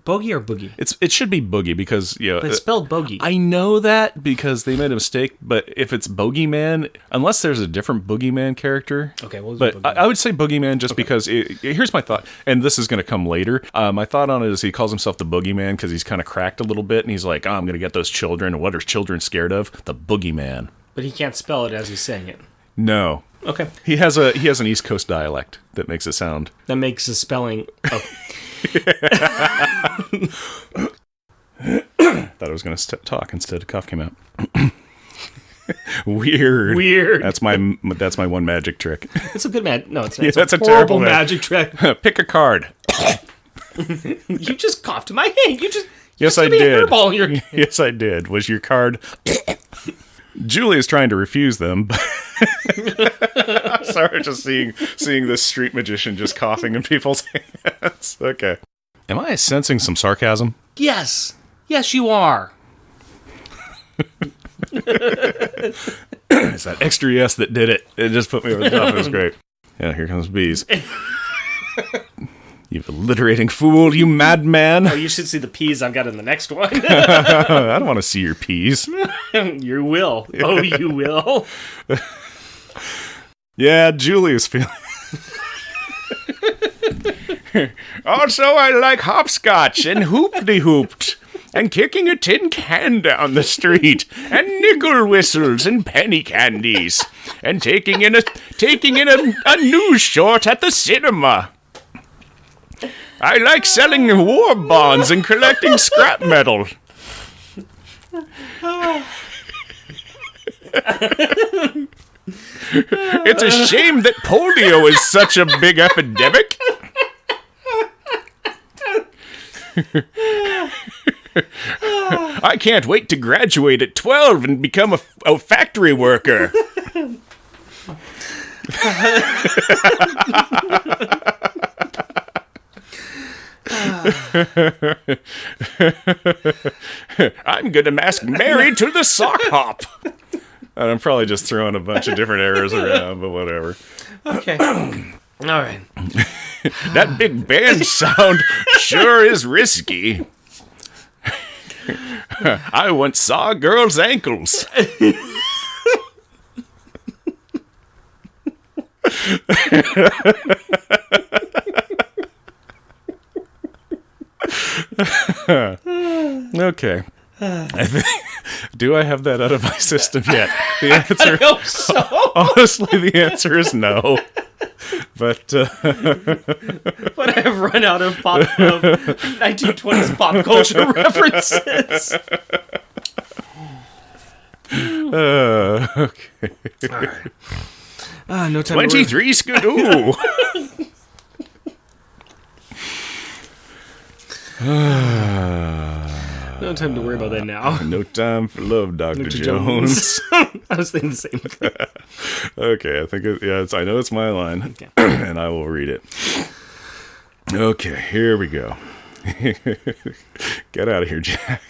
Bogey or Boogie? It should be Boogie because But it's spelled Bogey. I know that because they made a mistake, but if it's Boogeyman, unless there's a different Boogeyman character. Okay, we'll do but Boogeyman. I would say Boogeyman just because here's my thought, and this is going to come later. My thought on it is he calls himself the Boogeyman because he's kind of cracked a little bit, and he's like, I'm going to get those children. And what are children scared of? The Boogeyman. But he can't spell it as he's saying it. No. Okay. He has an East Coast dialect that makes it sound. That makes the spelling... Oh. Thought I was going to talk instead. A cough came out. Weird. That's my one magic trick. It's a good No, it's not. Yeah, It's that's a a horrible terrible magic trick. Pick a card. You just coughed in my hand. Yes, I did. Yes, I did. Was your card? Julie is trying to refuse them. But sorry, just seeing this street magician just coughing in people's hands. Okay. Am I sensing some sarcasm? Yes, you are. It's that extra yes that did it. It just put me over the top. It was great. Yeah, here comes bees. You alliterating fool, you madman. Oh, you should see the peas I've got in the next one. I don't want to see your peas. You will. Oh, you will. Yeah, Julie is feeling... Also, I like hopscotch and hoop-de-hooped and kicking a tin can down the street and nickel whistles and penny candies and taking in a news short at the cinema. I like selling war bonds and collecting scrap metal. It's a shame that polio is such a big epidemic. I can't wait to graduate at 12 and become a factory worker. I'm gonna mask Mary to the sock hop. And I'm probably just throwing a bunch of different errors around, but whatever. Okay. All right. That big band sound sure is risky. I once saw a girl's ankles. Okay. Do I have that out of my system yet? The answer, I hope so. Honestly, the answer is no. But I've run out of 1920s pop culture references. Okay. All right. No time. 23 Skidoo. No time to worry about that now. No time for love, Dr. Jones. I was thinking the same thing. Okay, I think I know it's my line, Okay. and I will read it. Okay, here we go. Get out of here, Jack.